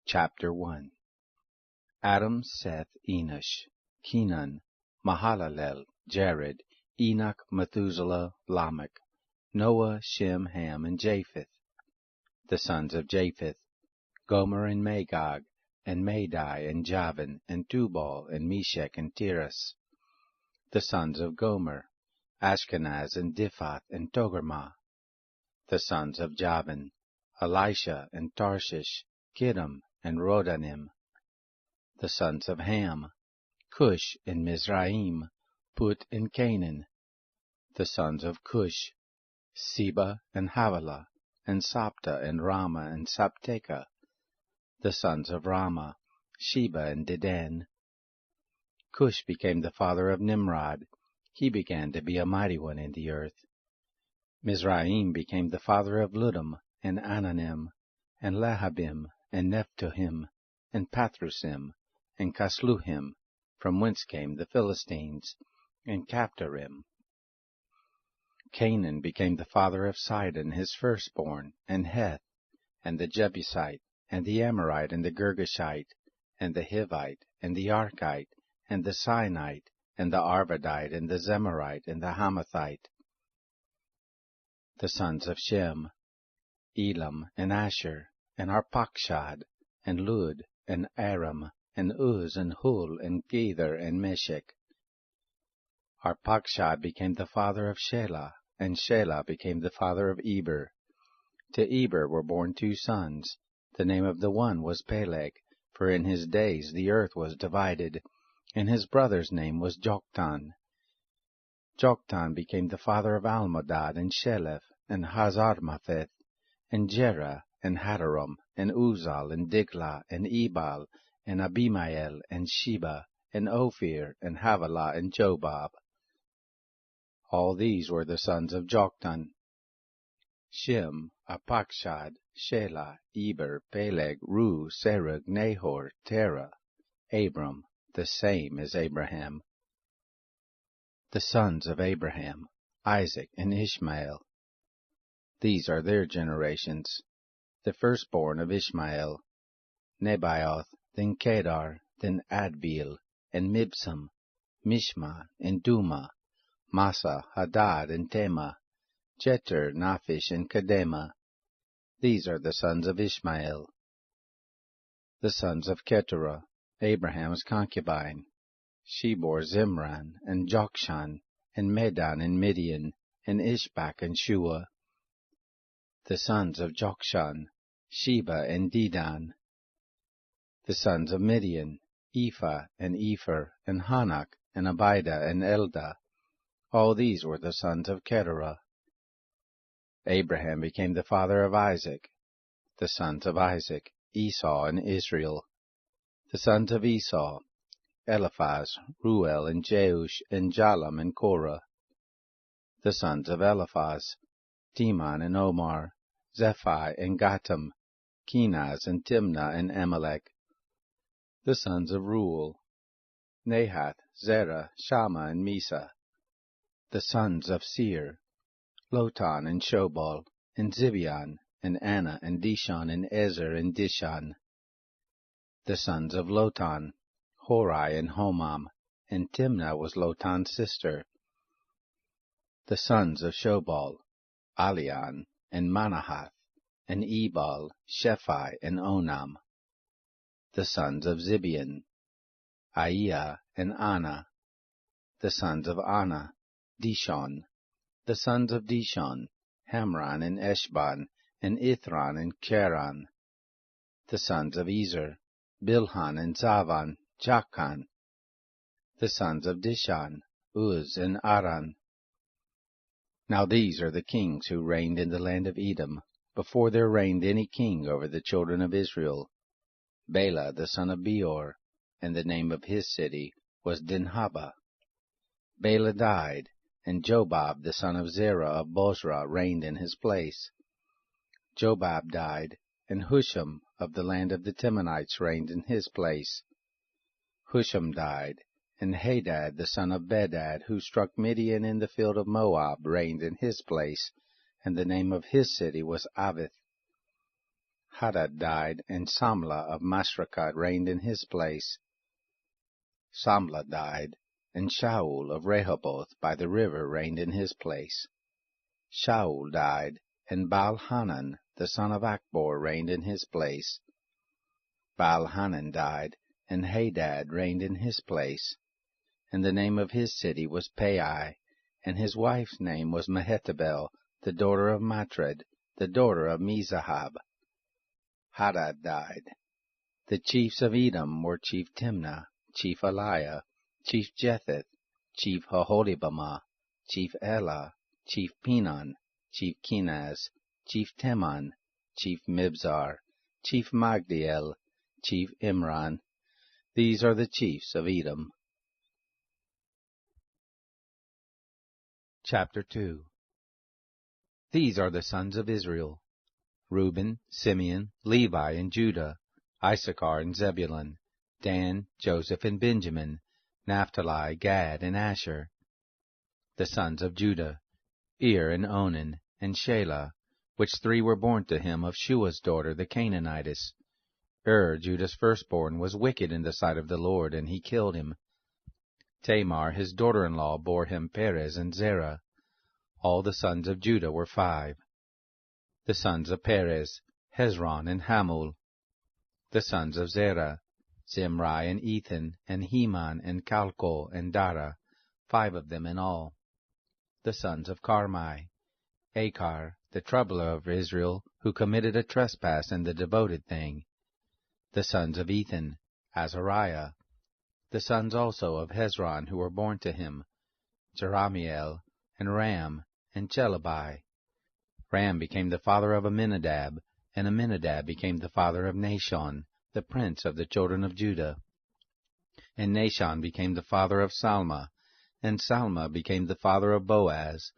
Chapter 1. Adam, Seth, Enosh, Kenan, Mahalalel, Jared, Enoch, Methuselah, Lamech, Noah, Shem, Ham, and Japheth. The sons of Japheth: Gomer and Magog, and Madai, and Javan, and Tubal, and Meshech, and Tiras. The sons of Gomer: Ashkenaz, and Diphath, and Togarmah. The sons of Javan: Elisha, and Tarshish, Kittim, and Rodanim. The sons of Ham: Cush, and Mizraim, Put, and Canaan. The sons of Cush: Seba, and Havilah, and Sapta, and Rama, and Sabteka. The sons of Rama: Sheba, and Dedan. Cush became the father of Nimrod. He began to be a mighty one in the earth. Mizraim became the father of Ludim, and Ananim, and Lahabim, and Nephtohim, and Pathrusim, and Casluhim, from whence came the Philistines, and Caphtorim. Canaan became the father of Sidon his firstborn, and Heth, and the Jebusite, and the Amorite, and the Girgashite, and the Hivite, and the Archite, and the Sinite, and the Arvadite, and the Zemarite, and the Hamathite. The sons of Shem: Elam, and Asher, and Arpachshad, and Lud, and Aram, and Uz, and Hul, and Gether, and Meshech. Arpachshad became the father of Shelah, and Shelah became the father of Eber. To Eber were born 2 sons. The name of the one was Peleg, for in his days the earth was divided, and his brother's name was Joktan. Joktan became the father of Almodad, and Sheleph, and Hazarmaveth, and Jerah, and Hadaram, and Uzal, and Digla, and Ebal, and Abimael, and Sheba, and Ophir, and Havilah, and Jobab. All these were the sons of Joktan. Shem, Arpachshad, Shelah, Eber, Peleg, Ru, Serug, Nahor, Terah, Abram, the same as Abraham. The sons of Abraham: Isaac, and Ishmael. These are their generations. The firstborn of Ishmael: Nebaioth, then Kedar, then Adbeel, and Mibsam, Mishma, and Duma, Massa, Hadad, and Tema, Jeter, Naphish, and Kedema. These are the sons of Ishmael. The sons of Keturah: Abraham's concubine. She bore Zimran, and Jokshan, and Medan, and Midian, and Ishbak, and Shua. The sons of Jokshan: Sheba, and Dedan. The sons of Midian: Ephah, and Epher, and Hanok, and Abida, and Eldah. All these were the sons of Keturah. Abraham became the father of Isaac. The sons of Isaac: Esau, and Israel. The sons of Esau: Eliphaz, Ruel, and Jeush, and Jalam, and Korah. The sons of Eliphaz: Teman, and Omar, Zephi, and Gatam, Kenaz, and Timnah, and Amalek. The sons of Ruel: Nahath, Zerah, Shammah, and Misa. The sons of Seir: Lotan, and Shobal, and Zibeon, and Anna, and Dishon, and Ezer, and Dishan. The sons of Lotan: Hori, and Homam, and Timnah was Lotan's sister. The sons of Shobal: Alian, and Manahath, and Ebal, Shephi, and Onam. The sons of Zibeon: Aiah, and Anna. The sons of Anna: Dishon. The sons of Dishon: Hamran, and Eshban, and Ithran, and Cheran. The sons of Ezer: Bilhan, and Zavan, Jachan. The sons of Dishan: Uz, and Aran. Now these are the kings who reigned in the land of Edom, before there reigned any king over the children of Israel: Bela the son of Beor, and the name of his city was Dinhaba. Bela died, and Jobab the son of Zerah of Bozrah reigned in his place. Jobab died, and Husham of the land of the Temanites reigned in his place. Husham died, and Hadad the son of Bedad, who struck Midian in the field of Moab, reigned in his place, and the name of his city was Avith. Hadad died, and Samlah of Masrekah reigned in his place. Samlah died, and Shaul of Rehoboth by the river reigned in his place. Shaul died, and Baal-Hanan the son of Achbor reigned in his place. Baal-Hanan died, and Hadad reigned in his place. And the name of his city was Pai, and his wife's name was Mehetabel, the daughter of Matred, the daughter of Mezahab. Hadad died. The chiefs of Edom were Chief Timnah, Chief Eliah, Chief Jetheth, Chief Hoholibamah, Chief Elah, Chief Pinon, Chief Kenaz, Chief Teman, Chief Mibzar, Chief Magdiel, Chief Imran. These are the chiefs of Edom. Chapter 2. These are the sons of Israel: Reuben, Simeon, Levi, and Judah, Issachar and Zebulun, Dan, Joseph, and Benjamin, Naphtali, Gad, and Asher. The sons of Judah: and Onan, and Shelah, which three were born to him of Shua's daughter the Canaanitess. Judah's firstborn, was wicked in the sight of the Lord, and he killed him. Tamar his daughter-in-law bore him Perez and Zerah. All the sons of Judah were 5. The sons of Perez: Hezron and Hamul. The sons of Zerah: Zimri and Ethan, and Heman and Calcol and Dara, 5 of them in all. The sons of Carmi: Achar, the troubler of Israel, who committed a trespass in the devoted thing. The sons of Ethan: Azariah. The sons also of Hezron who were born to him: Jerahmeel, and Ram, and Chelabai. Ram became the father of Amminadab, and Amminadab became the father of Nahshon, the prince of the children of Judah. And Nahshon became the father of Salma, and Salma became the father of Boaz,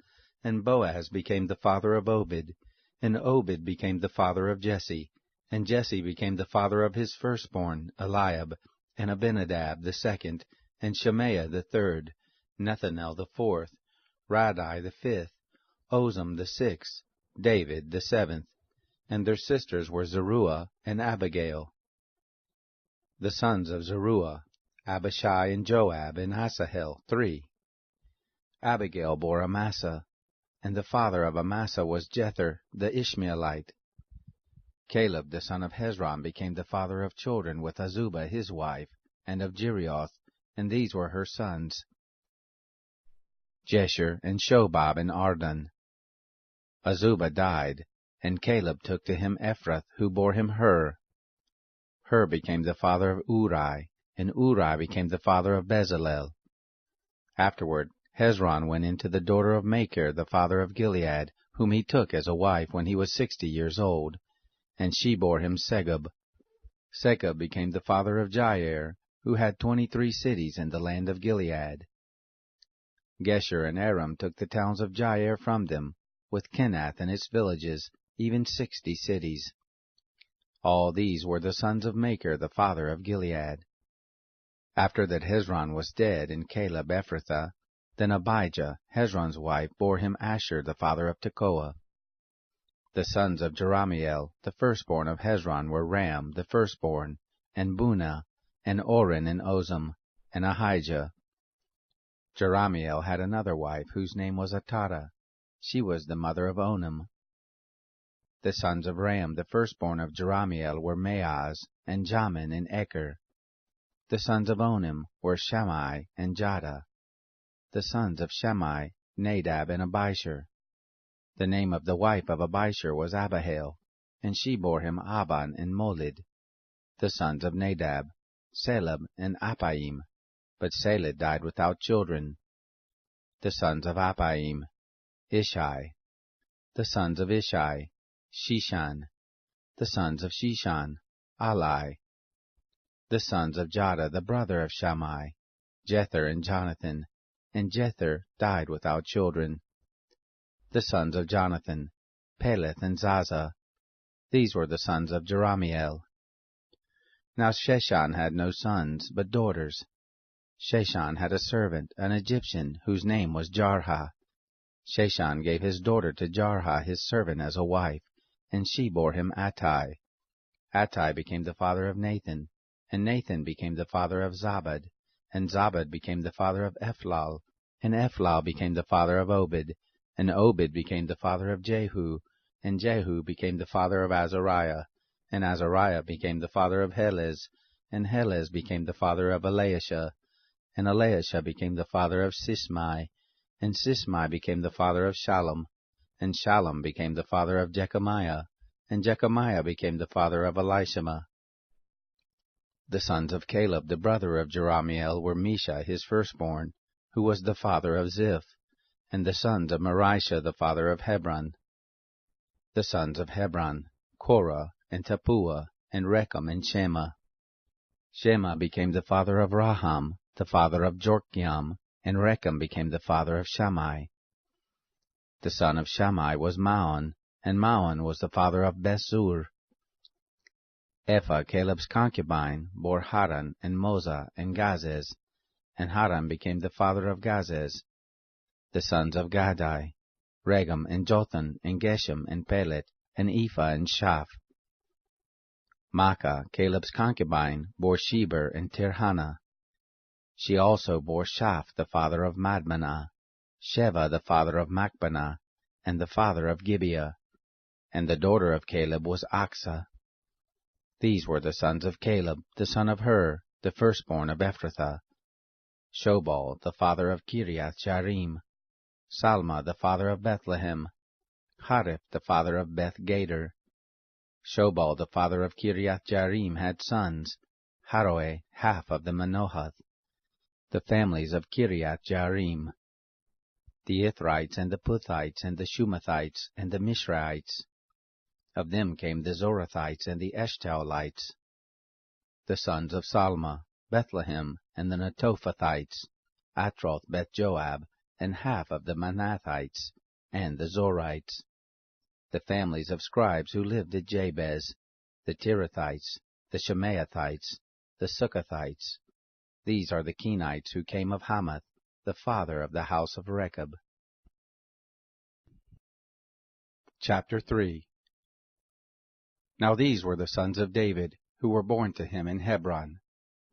and Boaz became the father of Obed, and Obed became the father of Jesse, and Jesse became the father of his firstborn, Eliab, and Abinadab the second, and Shemaiah the third, Nethanel the fourth, Radai the fifth, Ozem the sixth, David the seventh, and their sisters were Zeruiah and Abigail. The sons of Zeruiah: Abishai and Joab and Asahel, 3. Abigail bore Amasa, and the father of Amasa was Jether the Ishmaelite. Caleb the son of Hezron became the father of children with Azubah his wife, and of Jerioth, and these were her sons: Jesher and Shobab and Ardan. Azubah died, and Caleb took to him Ephrath, who bore him Hur. Hur became the father of Uri, and Uri became the father of Bezalel. Afterward Hezron went into the daughter of Machir the father of Gilead, whom he took as a wife when he was 60 years old, and she bore him Segub. Segub became the father of Jair, who had 23 cities in the land of Gilead. Gesher and Aram took the towns of Jair from them, with Kenath and its villages, even 60 cities. All these were the sons of Machir the father of Gilead. After that Hezron was dead, and Caleb Ephrathah, then Abijah, Hezron's wife, bore him Asher the father of Tekoa. The sons of Jerahmeel, the firstborn of Hezron, were Ram the firstborn, and Bunah, and Oren, and Ozem, and Ahijah. Jerahmeel had another wife, whose name was Atara. She was the mother of Onam. The sons of Ram, the firstborn of Jerahmeel, were Maaz, and Jamin, and Eker. The sons of Onam were Shammai and Jada. The sons of Shammai: Nadab and Abishur. The name of the wife of Abishur was Abihail, and she bore him Aban and Molid. The sons of Nadab: Selab and Appaim, but Seled died without children. The sons of Appaim: Ishai. The sons of Ishai: Shishan. The sons of Shishan: Alai. The sons of Jada, the brother of Shammai: Jether and Jonathan, and Jether died without children. The sons of Jonathan: Peleth and Zaza. These were the sons of Jerahmeel. Now Sheshan had no sons, but daughters. Sheshan had a servant, an Egyptian, whose name was Jarha. Sheshan gave his daughter to Jarha his servant as a wife, and she bore him Attai. Attai became the father of Nathan, and Nathan became the father of Zabad, and Zabad became the father of Ephlal, and Ephlal became the father of Obed, and Obed became the father of Jehu, and Jehu became the father of Azariah, and Azariah became the father of Helez, and Helez became the father of Eleashah, and Eleashah became the father of Sismai, and Sismai became the father of Shallum, and Shallum became the father of Jechamiah, and Jechamiah became the father of Elishama. The sons of Caleb the brother of Jerahmeel were Mesha his firstborn, who was the father of Ziph, and the sons of Marishah the father of Hebron. The sons of Hebron, Korah, and Tappuah, and Rechem, and Shema. Shema became the father of Raham, the father of Jorkiam, and Rechem became the father of Shammai. The son of Shammai was Maon, and Maon was the father of Bethzur. Ephah, Caleb's concubine, bore Haran, and Moza, and Gazez, and Haran became the father of Gazez. The sons of Gadai, Regem, and Jotham, and Geshem, and Pelet, and Ephah, and Shaph. Maachah, Caleb's concubine, bore Sheber and Tirhana. She also bore Shaph, the father of Madmanah, Sheva, the father of Machbanah, and the father of Gibeah. And the daughter of Caleb was Achsah. These were the sons of Caleb, the son of Hur, the firstborn of Ephrathah. Shobal, the father of Kiriath-Jearim. Salma, the father of Bethlehem. Hariph, the father of Beth-Gader. Shobal, the father of Kiriath-Jearim, had sons, Haroeh, half of the Manohath. The families of Kiriath-Jearim. The Ithrites, and the Puthites, and the Shumathites, and the Mishraites. Of them came the Zorathites and the Eshtaolites. The sons of Salma, Bethlehem, and the Netophathites, Atroth Beth-Joab, and half of the Manathites, and the Zorites. The families of scribes who lived at Jabez, the Tirathites, the Shemaathites, the Succothites. These are the Kenites who came of Hamath, the father of the house of Rechab. Chapter 3. Now these were the sons of David, who were born to him in Hebron.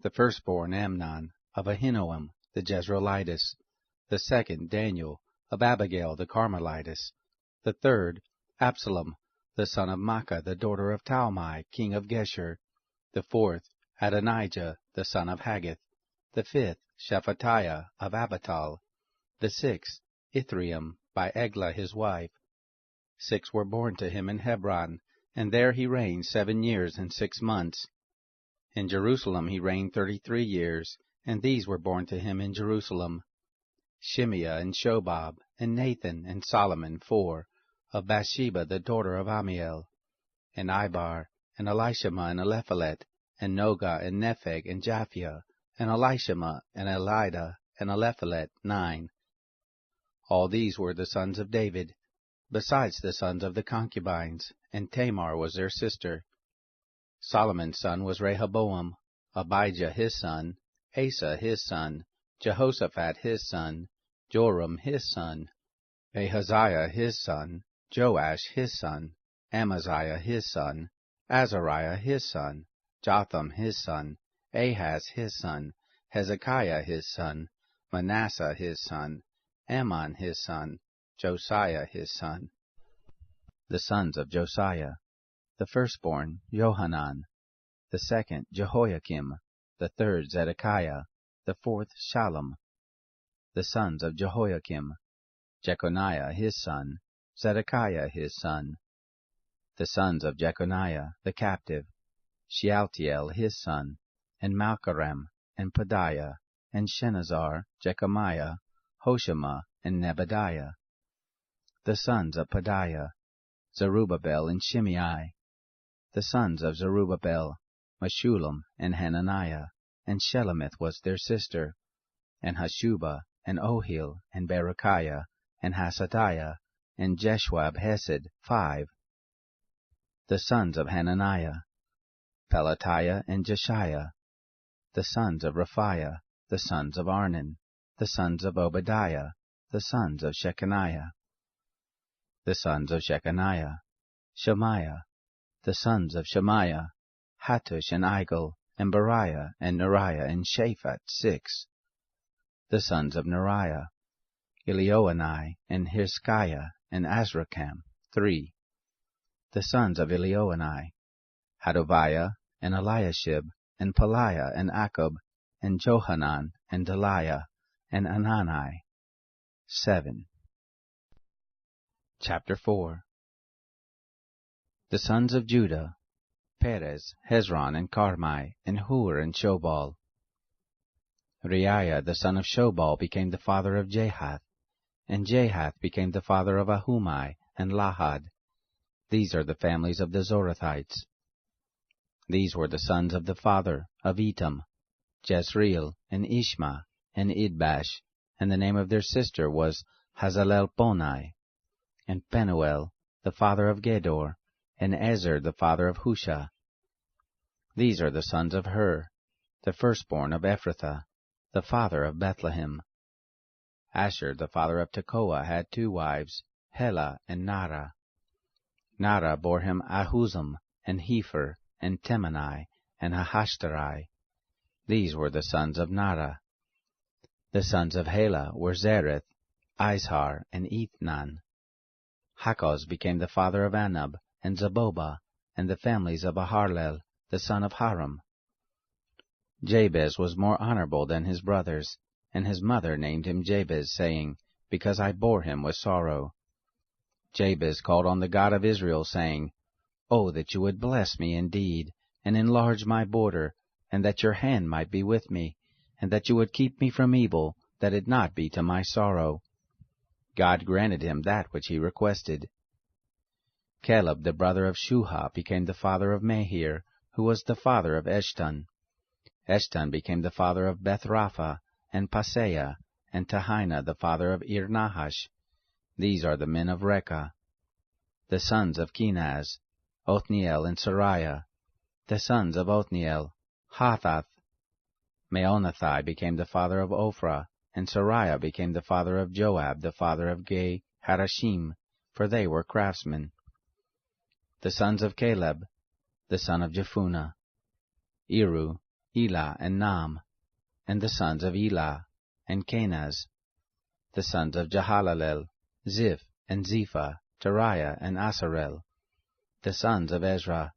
The firstborn Amnon, of Ahinoam, the Jezreelitess. The second Daniel, of Abigail the Carmelitess. The third Absalom, the son of Maachah, the daughter of Talmai, king of Geshur. The fourth Adonijah, the son of Haggith. The fifth Shephatiah of Abital. The sixth Ithream, by Eglah his wife. 6 were born to him in Hebron, and there he reigned 7 years and 6 months. In Jerusalem he reigned 33 years, and these were born to him in Jerusalem. Shimeah and Shobab, and Nathan and Solomon 4, of Bathsheba the daughter of Amiel. And Ibar, and Elishama, and Eliphalet, and Noga, and Nepheg, and Japhia, and Elishama, and Elida, and Eliphalet 9. All these were the sons of David, besides the sons of the concubines, and Tamar was their sister. Solomon's son was Rehoboam, Abijah his son, Asa his son, Jehoshaphat his son, Joram his son, Ahaziah his son, Joash his son, Amaziah his son, Azariah his son, Jotham his son, Ahaz his son, Hezekiah his son, Manasseh his son, Ammon his son, Josiah his son. The sons of Josiah: the firstborn Johanan, the second Jehoiakim, the third Zedekiah, the fourth Shallum. The sons of Jehoiakim: Jeconiah his son, Zedekiah his son. The sons of Jeconiah the captive: Shealtiel his son, and Malchiram, and Pedaiah, and Shenazar, Jechamiah, Hoshama, and Nebadiah. The sons of Pedaiah: Zerubbabel and Shimei. The sons of Zerubbabel: Meshullam and Hananiah, and Shelemith was their sister, and Hashubah, and Ohil, and Berechiah, and Hasadiah, and Jeshwab Hesed 5. The sons of Hananiah: Pelatiah and Jeshiah. The sons of Raphiah: the sons of Arnan. The sons of Obadiah: the sons of Shechaniah. The sons of Shechaniah: Shemaiah. The sons of Shemaiah: Hattush, and Igal, and Beriah, and Neriah, and Shaphat, 6. The sons of Neriah, Elioenai, and Hirskiah, and Azrikam, 3. The sons of Elioenai, Hodaviah, and Eliashib, and Peliah, and Akub, and Johanan, and Deliah, and Anani, 7. Chapter 4. The sons of Judah, Perez, Hezron, and Carmi, and Hur, and Shobal. Reiah the son of Shobal became the father of Jahath, and Jahath became the father of Ahumai, and Lahad. These are the families of the Zorathites. These were the sons of the father of Etam, Jezreel, and Ishma, and Idbash, and the name of their sister was Hazalelponai, and Penuel, the father of Gedor, and Ezer, the father of Husha. These are the sons of Hur, the firstborn of Ephrathah, the father of Bethlehem. Asher, the father of Tekoa, had 2 wives, Helah and Nara. Nara bore him Ahuzam, and Hepher, and Temani, and Ahashterai. These were the sons of Nara. The sons of Helah were Zereth, Izhar, and Ethnan. Hakkoz became the father of Anab, and Zabobah, and the families of Aharlel, the son of Haram. Jabez was more honorable than his brothers, and his mother named him Jabez, saying, Because I bore him with sorrow. Jabez called on the God of Israel, saying, Oh, that you would bless me indeed, and enlarge my border, and that your hand might be with me, and that you would keep me from evil, that it not be to my sorrow. God granted him that which he requested. Caleb the brother of Shuha became the father of Mehir, who was the father of Eshton. Eshton became the father of Bethrapha, and Paseah, and Tahina the father of Ir-Nahash. These are the men of Rekah. The sons of Kenaz, Othniel and Sariah. The sons of Othniel, Hathath. Meonothai became the father of Ophrah, and Sariah became the father of Joab, the father of Ge Harashim, for they were craftsmen. The sons of Caleb, the son of Jephunneh, Eru, Elah, and Nam. And the sons of Elah, and Kenaz. The sons of Jehalalel, Ziph, and Zepha, Teriah, and Asarel. The sons of Ezra,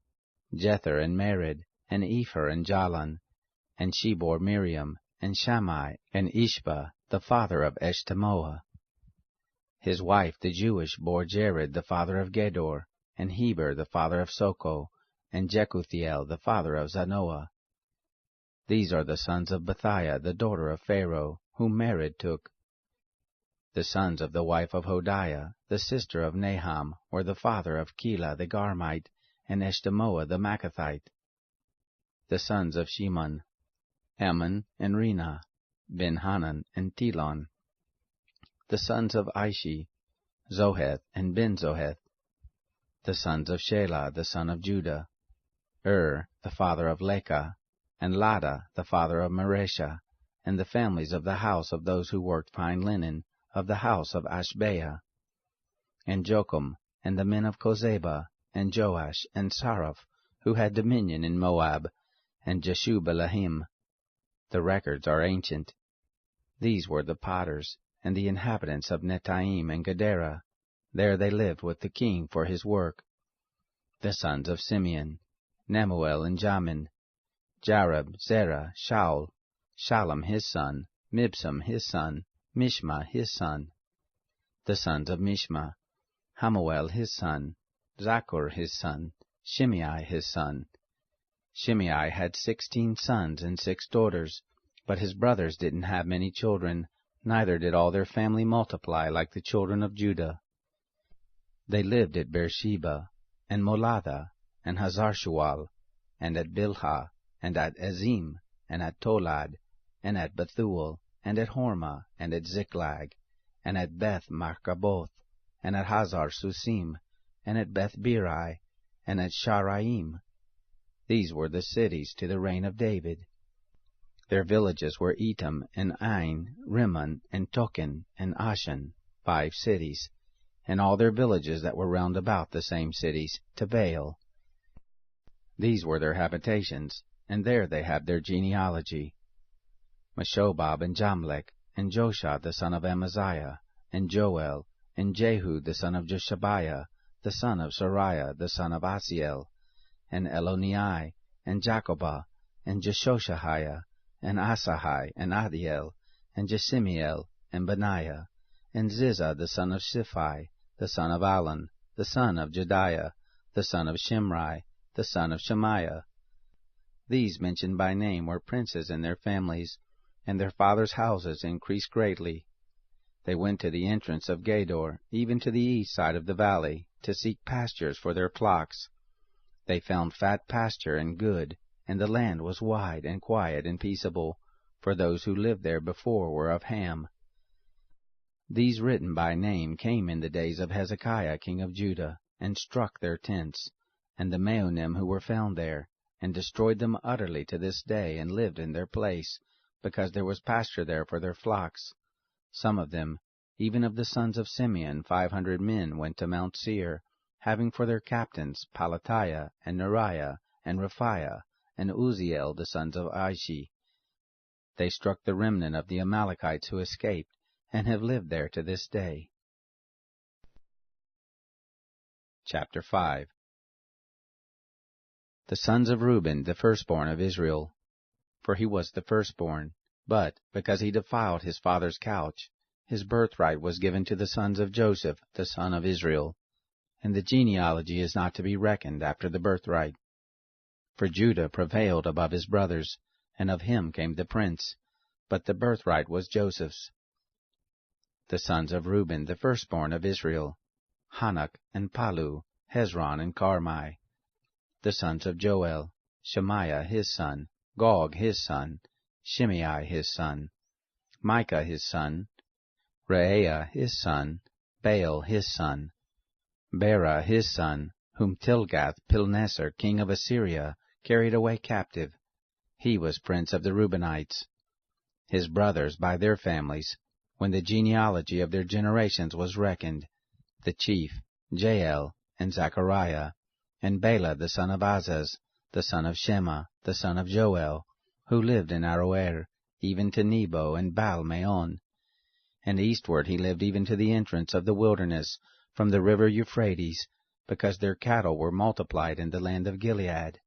Jether, and Mered, and Epher, and Jalan. And she bore Miriam, and Shammai, and Ishba, the father of Eshtemoa. His wife the Jewish bore Jared, the father of Gedor, and Heber, the father of Soko, and Jekuthiel, the father of Zanoah. These are the sons of Bethiah, the daughter of Pharaoh, whom Mered took. The sons of the wife of Hodiah, the sister of Naham, were the father of Keilah the Garmite, and Eshtemoa the Maacathite. The sons of Shimon, Ammon, and Rina, Ben-Hanan, and Telon. The sons of Ishi, Zoheth, and Ben-Zoheth. The sons of Shelah, the son of Judah, the father of Lekah, and Lada, the father of Maresha, and the families of the house of those who worked fine linen, of the house of Ashbea. And Jocham, and the men of Kozeba, and Joash, and Saraph, who had dominion in Moab, and Jeshub-Belahim. The records are ancient. These were the potters, and the inhabitants of Netaim and Gedera. There they lived with the king for his work. The sons of Simeon, Nemuel and Jamin, Jareb, Zerah, Shaul, Shallum his son, Mibsam his son, Mishma his son. The sons of Mishma, Hamuel his son, Zakur his son, Shimei his son. Shimei had 16 sons and 6 daughters, but his brothers didn't have many children, neither did all their family multiply like the children of Judah. They lived at Beersheba, and Molatha, and Hazarshual, and at Bilhah, and at Azim, and at Tolad, and at Bethuel, and at Hormah, and at Ziklag, and at Beth-Markaboth, and at Hazar-Susim, and at Beth-Birai, and at Sharaim. These were the cities to the reign of David. Their villages were Etam, and Ain, Rimmon, and Tochen, and Ashan, 5 cities, and all their villages that were round about the same cities, to Baal. These were their habitations, and there they have their genealogy. Meshobab, and Jamlech, and Josha the son of Amaziah, and Joel, and Jehu the son of Joshabiah, the son of Sariah, the son of Asiel, and Elonai, and Jacobah, and Jeshoshahiah, and Asahai, and Adiel, and Jesimiel, and Benaiah, and Ziza the son of Shiphi, the son of Alon, the son of Jediah, the son of Shimri, the son of Shemaiah. These mentioned by name were princes in their families, and their fathers' houses increased greatly. They went to the entrance of Gedor, even to the east side of the valley, to seek pastures for their flocks. They found fat pasture and good, and the land was wide and quiet and peaceable, for those who lived there before were of Ham. These written by name came in the days of Hezekiah king of Judah, and struck their tents, and the Meonim who were found there, and destroyed them utterly to this day, and lived in their place, because there was pasture there for their flocks. Some of them, even of the sons of Simeon, 500 men, went to Mount Seir, having for their captains Pelatiah, and Neriah, and Rephaiah, and Uzziel, the sons of Ishi. They struck the remnant of the Amalekites who escaped, and have lived there to this day. Chapter 5. The sons of Reuben, the firstborn of Israel. For he was the firstborn, but, because he defiled his father's couch, his birthright was given to the sons of Joseph, the son of Israel. And the genealogy is not to be reckoned after the birthright. For Judah prevailed above his brothers, and of him came the prince, but the birthright was Joseph's. The sons of Reuben, the firstborn of Israel, Hanok, and Palu, Hezron, and Carmi. The sons of Joel, Shemaiah his son, Gog his son, Shimei his son, Micah his son, Reaiah his son, Baal his son, Bera his son, whom Tilgath-Pilneser king of Assyria carried away captive. He was prince of the Reubenites. His brothers by their families, when the genealogy of their generations was reckoned, the chief, Jael, and Zechariah, and Bela the son of Azaz, the son of Shema, the son of Joel, who lived in Aroer, even to Nebo and Baal-Meon. And eastward he lived even to the entrance of the wilderness, from the river Euphrates, because their cattle were multiplied in the land of Gilead.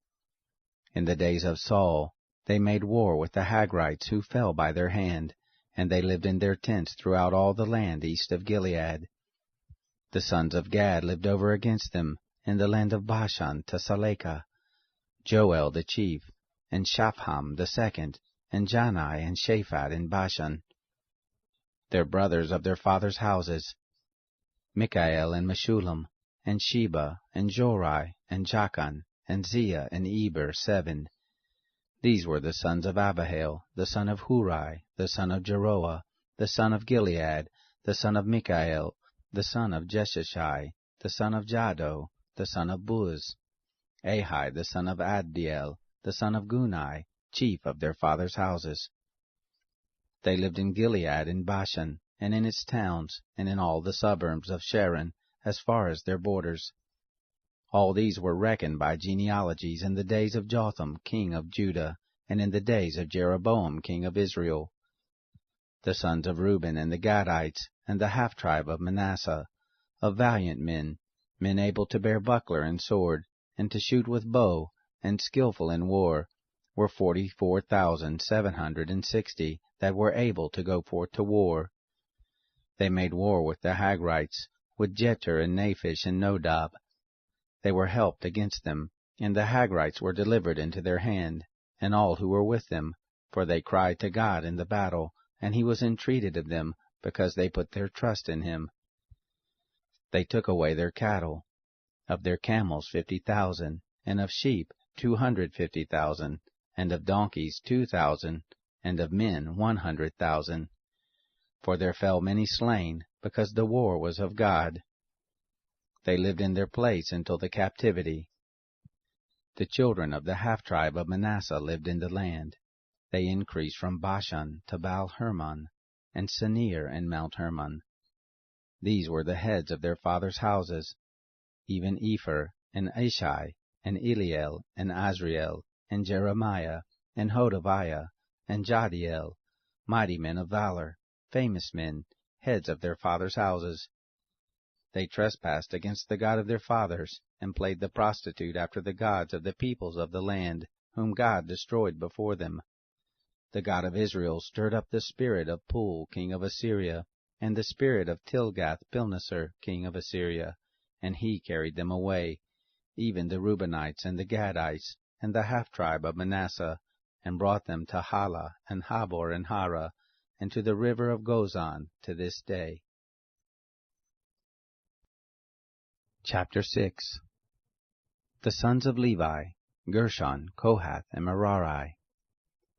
In the days of Saul, they made war with the Hagrites who fell by their hand, and they lived in their tents throughout all the land east of Gilead. The sons of Gad lived over against them, in the land of Bashan to Salekah, Joel the chief, and Shapham the second, and Janai and Shaphat in Bashan. Their brothers of their fathers' houses, Mikael and Meshullam, and Sheba, and Jorai, and Jachan, and Zia, and Eber, 7. These were the sons of Abihail, the son of Huri, the son of Jeroah, the son of Gilead, the son of Mikael, the son of Jeshashai, the son of Jado, the son of Buz, Ahai, the son of Addiel, the son of Gunai, chief of their fathers' houses. They lived in Gilead in Bashan, and in its towns, and in all the suburbs of Sharon, as far as their borders. All these were reckoned by genealogies in the days of Jotham king of Judah, and in the days of Jeroboam king of Israel. The sons of Reuben and the Gadites, and the half-tribe of Manasseh, of valiant men, men able to bear buckler and sword, and to shoot with bow, and skillful in war, were 44,760 that were able to go forth to war. They made war with the Hagrites, with Jetur and Naphish and Nodab. They were helped against them, and the Hagrites were delivered into their hand, and all who were with them, for they cried to God in the battle, and he was entreated of them, because they put their trust in him. They took away their cattle, of their camels 50,000, and of sheep 250,000, and of donkeys 2,000, and of men 100,000. For there fell many slain, because the war was of God. They lived in their place until the captivity. The children of the half-tribe of Manasseh lived in the land. They increased from Bashan to Baal-Hermon, and Senir and Mount Hermon. These were the heads of their fathers' houses, even Epher, and Ashai, and Eliel, and Azriel, and Jeremiah, and Hodaviah, and Jadiel, mighty men of valor, famous men, heads of their fathers' houses. They trespassed against the God of their fathers, and played the prostitute after the gods of the peoples of the land, whom God destroyed before them. The God of Israel stirred up the spirit of Pul, king of Assyria, and the spirit of Tilgath-Pilneser, king of Assyria, and he carried them away, even the Reubenites and the Gadites, and the half-tribe of Manasseh, and brought them to Hala, and Habor, and Hara, and to the river of Gozan to this day. Chapter 6. The sons of Levi, Gershon, Kohath, and Merari.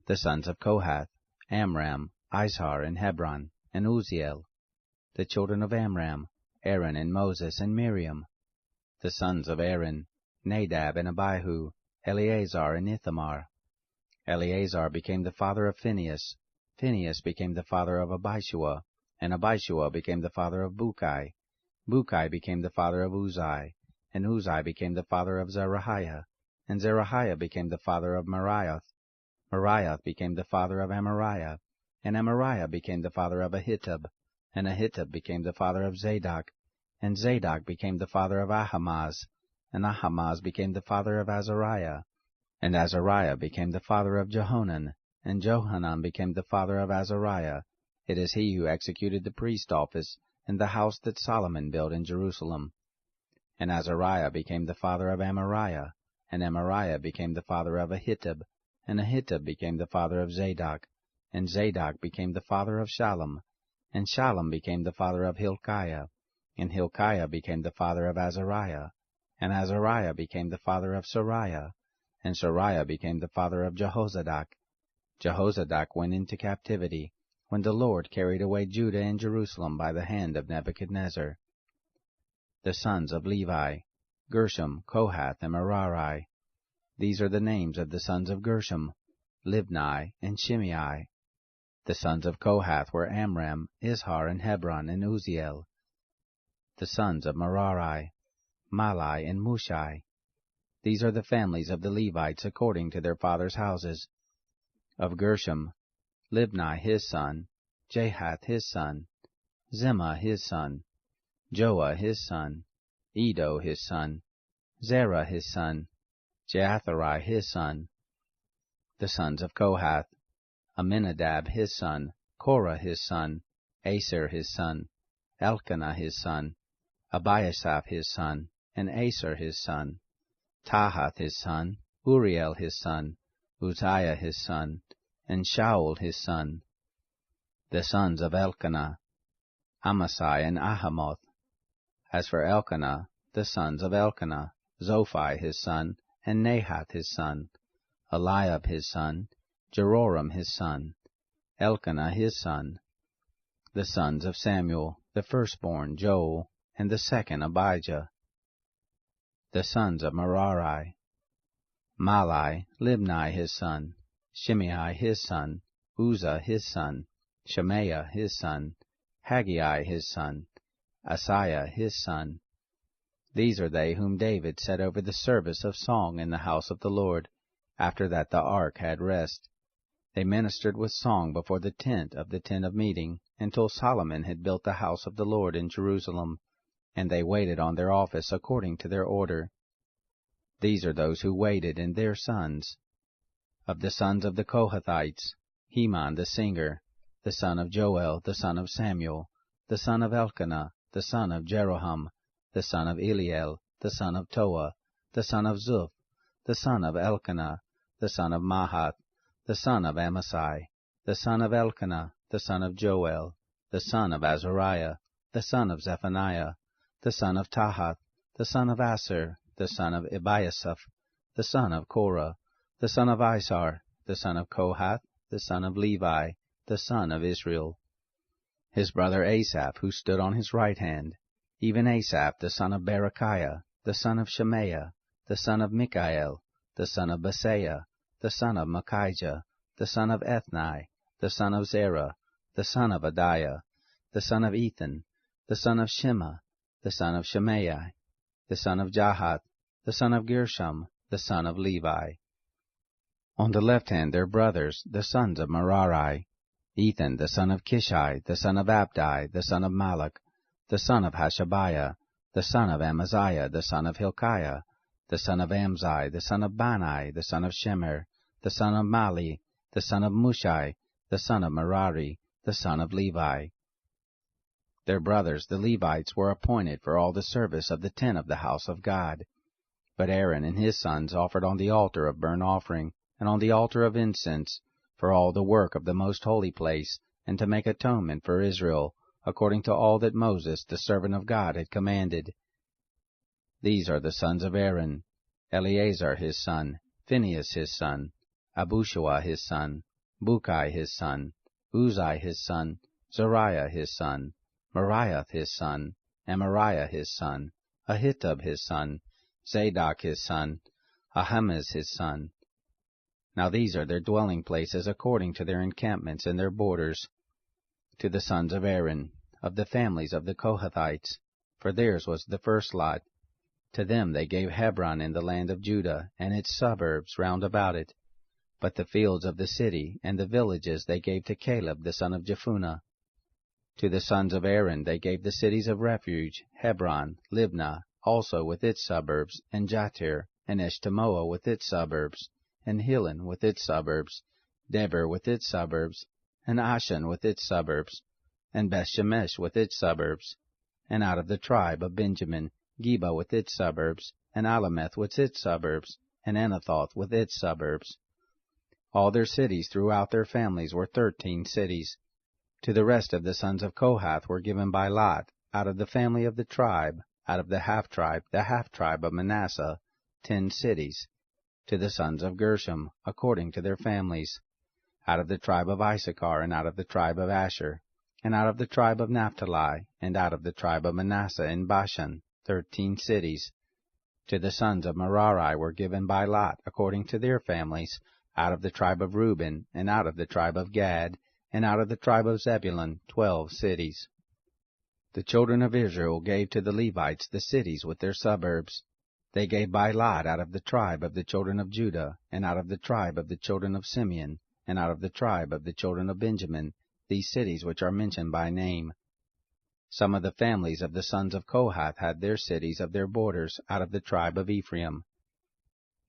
The sons of Kohath, Amram, Izhar, and Hebron, and Uzziel. The children of Amram, Aaron, and Moses, and Miriam. The sons of Aaron, Nadab, and Abihu, Eleazar, and Ithamar. Eleazar became the father of Phinehas. Phinehas became the father of Abishua, and Abishua became the father of Bukai. Bukai became the father of Uzai, and Uzai became the father of Zerahiah, and Zerahiah became the father of Meraioth. Meraioth became the father of Amariah, and Amariah became the father of Ahitub, and Ahitub became the father of Zadok, and Zadok became the father of Ahimaaz, and Ahimaaz became the father of Azariah, and Azariah became the father of Johanan, and Johanan became the father of Azariah. It is he who executed the priest office in the house that Solomon built in Jerusalem. And Azariah became the father of Amariah, and Amariah became the father of Ahitub, and Ahitub became the father of Zadok, and Zadok became the father of Shallum, and Shallum became the father of Hilkiah, and Hilkiah became the father of Azariah, and Azariah became the father of Sariah, and Sariah became the father of Jehozadak. Jehozadak went into captivity, when the Lord carried away Judah and Jerusalem by the hand of Nebuchadnezzar. The sons of Levi, Gershom, Kohath, and Merari. These are the names of the sons of Gershom, Libni, and Shimei. The sons of Kohath were Amram, Izhar, and Hebron, and Uzziel. The sons of Merari, Mahli, and Mushi. These are the families of the Levites according to their fathers' houses. Of Gershom, Libni his son, Jahath his son, Zimmah his son, Joah his son, Edo his son, Zerah his son, Jeatherai his son. The sons of Kohath, Aminadab his son, Korah his son, Aser his son, Elkanah his son, Abiasaph his son, and Aser his son, Tahath his son, Uriel his son, Uzziah his son, and Shaul his son. The sons of Elkanah, Amasai and Ahamoth. As for Elkanah, the sons of Elkanah, Zophai his son, and Nahath his son, Eliab his son, Jeroram his son, Elkanah his son. The sons of Samuel, the firstborn Joel, and the second Abijah. The sons of Merari, Mahli, Libni his son, Shimei his son, Uzzah his son, Shemaiah his son, Haggai his son, Asaiah his son. These are they whom David set over the service of song in the house of the Lord, after that the ark had rest. They ministered with song before the tent of meeting, until Solomon had built the house of the Lord in Jerusalem, and they waited on their office according to their order. These are those who waited, and their sons. Of the sons of the Kohathites, Heman the singer, the son of Joel, the son of Samuel, the son of Elkanah, the son of Jeroham, the son of Eliel, the son of Toah, the son of Zuph, the son of Elkanah, the son of Mahath, the son of Amasai, the son of Elkanah, the son of Joel, the son of Azariah, the son of Zephaniah, the son of Tahath, the son of Aser, the son of Ebiasaph, the son of Korah, the son of Isar, the son of Kohath, the son of Levi, the son of Israel. His brother Asaph, who stood on his right hand, even Asaph, the son of Berechiah, the son of Shemaiah, the son of Mikael, the son of Basaiah, the son of Machijah, the son of Ethni, the son of Zerah, the son of Adiah, the son of Ethan, the son of Shema, the son of Shemaiah, the son of Jahath, the son of Gershom, the son of Levi. On the left hand their brothers, the sons of Merari, Ethan the son of Kishi, the son of Abdi, the son of Malach, the son of Hashabiah, the son of Amaziah, the son of Hilkiah, the son of Amzi, the son of Bani, the son of Shemer, the son of Mali, the son of Mushai, the son of Merari, the son of Levi. Their brothers, the Levites, were appointed for all the service of the tent of the house of God. But Aaron and his sons offered on the altar of burnt offering, and on the altar of incense, for all the work of the most holy place, and to make atonement for Israel, according to all that Moses the servant of God had commanded. These are the sons of Aaron: Eleazar his son, Phinehas his son, Abushua his son, Bukai his son, Uzai his son, Zariah his son, Meriah his son, Amariah his son, Ahitub his son, Zadok his son, Ahimaaz his son. Now these are their dwelling places according to their encampments and their borders. To the sons of Aaron, of the families of the Kohathites, for theirs was the first lot, to them they gave Hebron in the land of Judah, and its suburbs round about it. But the fields of the city and the villages they gave to Caleb the son of Jephunneh. To the sons of Aaron they gave the cities of refuge, Hebron, Libnah, also with its suburbs, and Jatir, and Eshtemoa with its suburbs, and Hilen with its suburbs, Debir with its suburbs, and Ashan with its suburbs, and Bethshemesh with its suburbs, and out of the tribe of Benjamin, Geba with its suburbs, and Alameth with its suburbs, and Anathoth with its suburbs. All their cities throughout their families were 13 cities. To the rest of the sons of Kohath were given by lot, out of the family of the tribe, out of the half-tribe of Manasseh, 10 cities. To the sons of Gershom, according to their families, out of the tribe of Issachar, and out of the tribe of Asher, and out of the tribe of Naphtali, and out of the tribe of Manasseh in Bashan, 13 cities. To the sons of Merari were given by lot, according to their families, out of the tribe of Reuben, and out of the tribe of Gad, and out of the tribe of Zebulun, 12 cities. The children of Israel gave to the Levites the cities with their suburbs. They gave by lot out of the tribe of the children of Judah, and out of the tribe of the children of Simeon, and out of the tribe of the children of Benjamin, these cities which are mentioned by name. Some of the families of the sons of Kohath had their cities of their borders out of the tribe of Ephraim.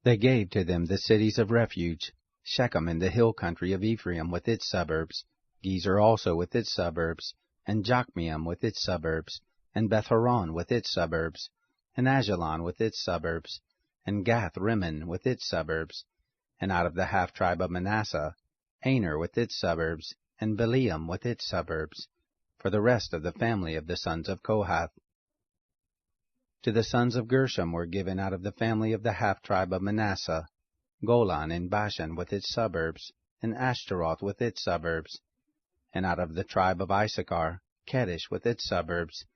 They gave to them the cities of refuge, Shechem in the hill country of Ephraim with its suburbs, Gezer also with its suburbs, and Jokmeam with its suburbs, and Beth-horon with its suburbs, and Ajalon with its suburbs, and Gath-rimmon with its suburbs, and out of the half-tribe of Manasseh, Aner with its suburbs, and Beliam with its suburbs, for the rest of the family of the sons of Kohath. To the sons of Gershom were given out of the family of the half-tribe of Manasseh, Golan in Bashan with its suburbs, and Ashtaroth with its suburbs, and out of the tribe of Issachar, Kedesh with its suburbs,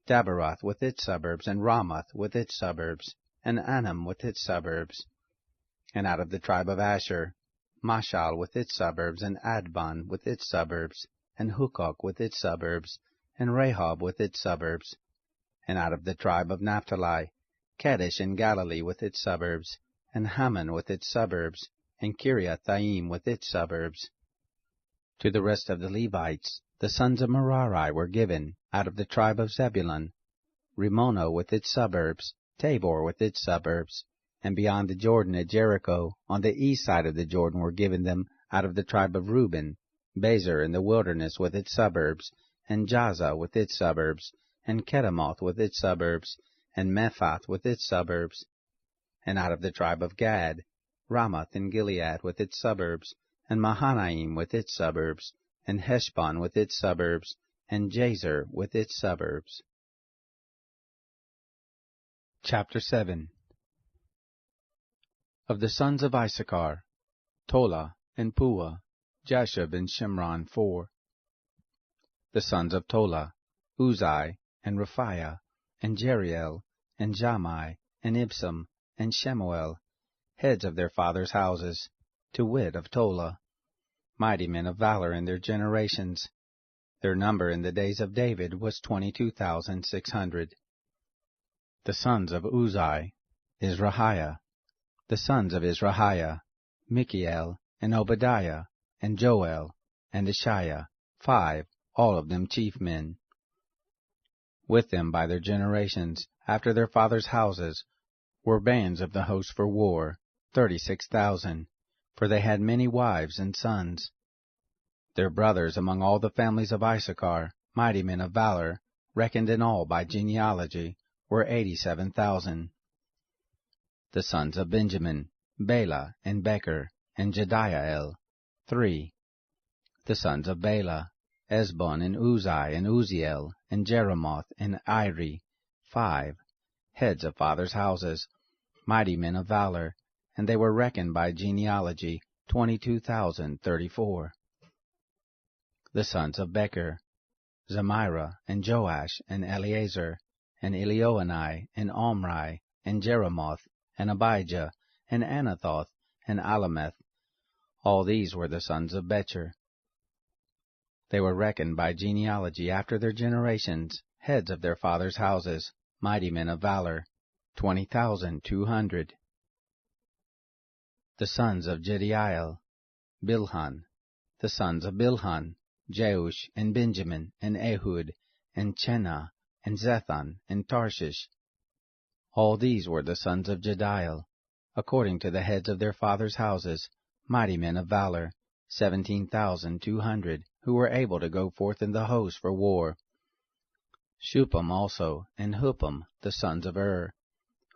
Daberoth with its suburbs, and Ramoth with its suburbs, and Anam with its suburbs, and out of the tribe of Asher, Mashal with its suburbs, and Adbon with its suburbs, and Hukok with its suburbs, and Rehob with its suburbs, and out of the tribe of Naphtali, Kadesh in Galilee with its suburbs, and Hammon with its suburbs, and Kiriathaim with its suburbs. To the rest of the Levites, the sons of Merari were given, out of the tribe of Zebulun, Rimono with its suburbs, Tabor with its suburbs, and beyond the Jordan at Jericho, on the east side of the Jordan were given them, out of the tribe of Reuben, Bezer in the wilderness with its suburbs, and Jaza with its suburbs, and Kedemoth with its suburbs, and Mephath with its suburbs, and out of the tribe of Gad, Ramoth in Gilead with its suburbs, and Mahanaim with its suburbs, and Heshbon with its suburbs, and Jazer with its suburbs. Chapter 7. Of the sons of Issachar, Tola, and Puah, Jashub, and Shimron, 4. The sons of Tola, Uzai, and Raphiah, and Jeriel, and Jammai, and Ibsam, and Shemuel, heads of their fathers' houses, to wit of Tola, mighty men of valor in their generations. Their number in the days of David was 22,600. The sons of Uzai, Izrahiah, The sons of Israhiah, Michael, and Obadiah, and Joel, and Ishiah, 5, all of them chief men. With them by their generations, after their fathers' houses, were bands of the host for war, 36,000, for they had many wives and sons. Their brothers among all the families of Issachar, mighty men of valor, reckoned in all by genealogy, were 87,000. The sons of Benjamin, Bela, and Becher, and Jediael, 3. The sons of Bela, Esbon, and Uzai, and Uziel, and Jeremoth, and Iri, 5. Heads of fathers' houses, mighty men of valor, and they were reckoned by genealogy, 22,034. The sons of Becher, Zemira, and Joash, and Eleazar, and Elioenai, and Omri, and Jeremoth, and Abijah, and Anathoth, and Alameth. All these were the sons of Becher. They were reckoned by genealogy after their generations, heads of their fathers' houses, mighty men of valor, 20,200. The sons of Jediael, Bilhan. The sons of Bilhan, Jeush, and Benjamin, and Ehud, and Chenah, and Zethan, and Tarshish. All these were the sons of Jediael, according to the heads of their fathers' houses, mighty men of valor, 17,200, who were able to go forth in the host for war. Shuppim also, and Huppim, the sons of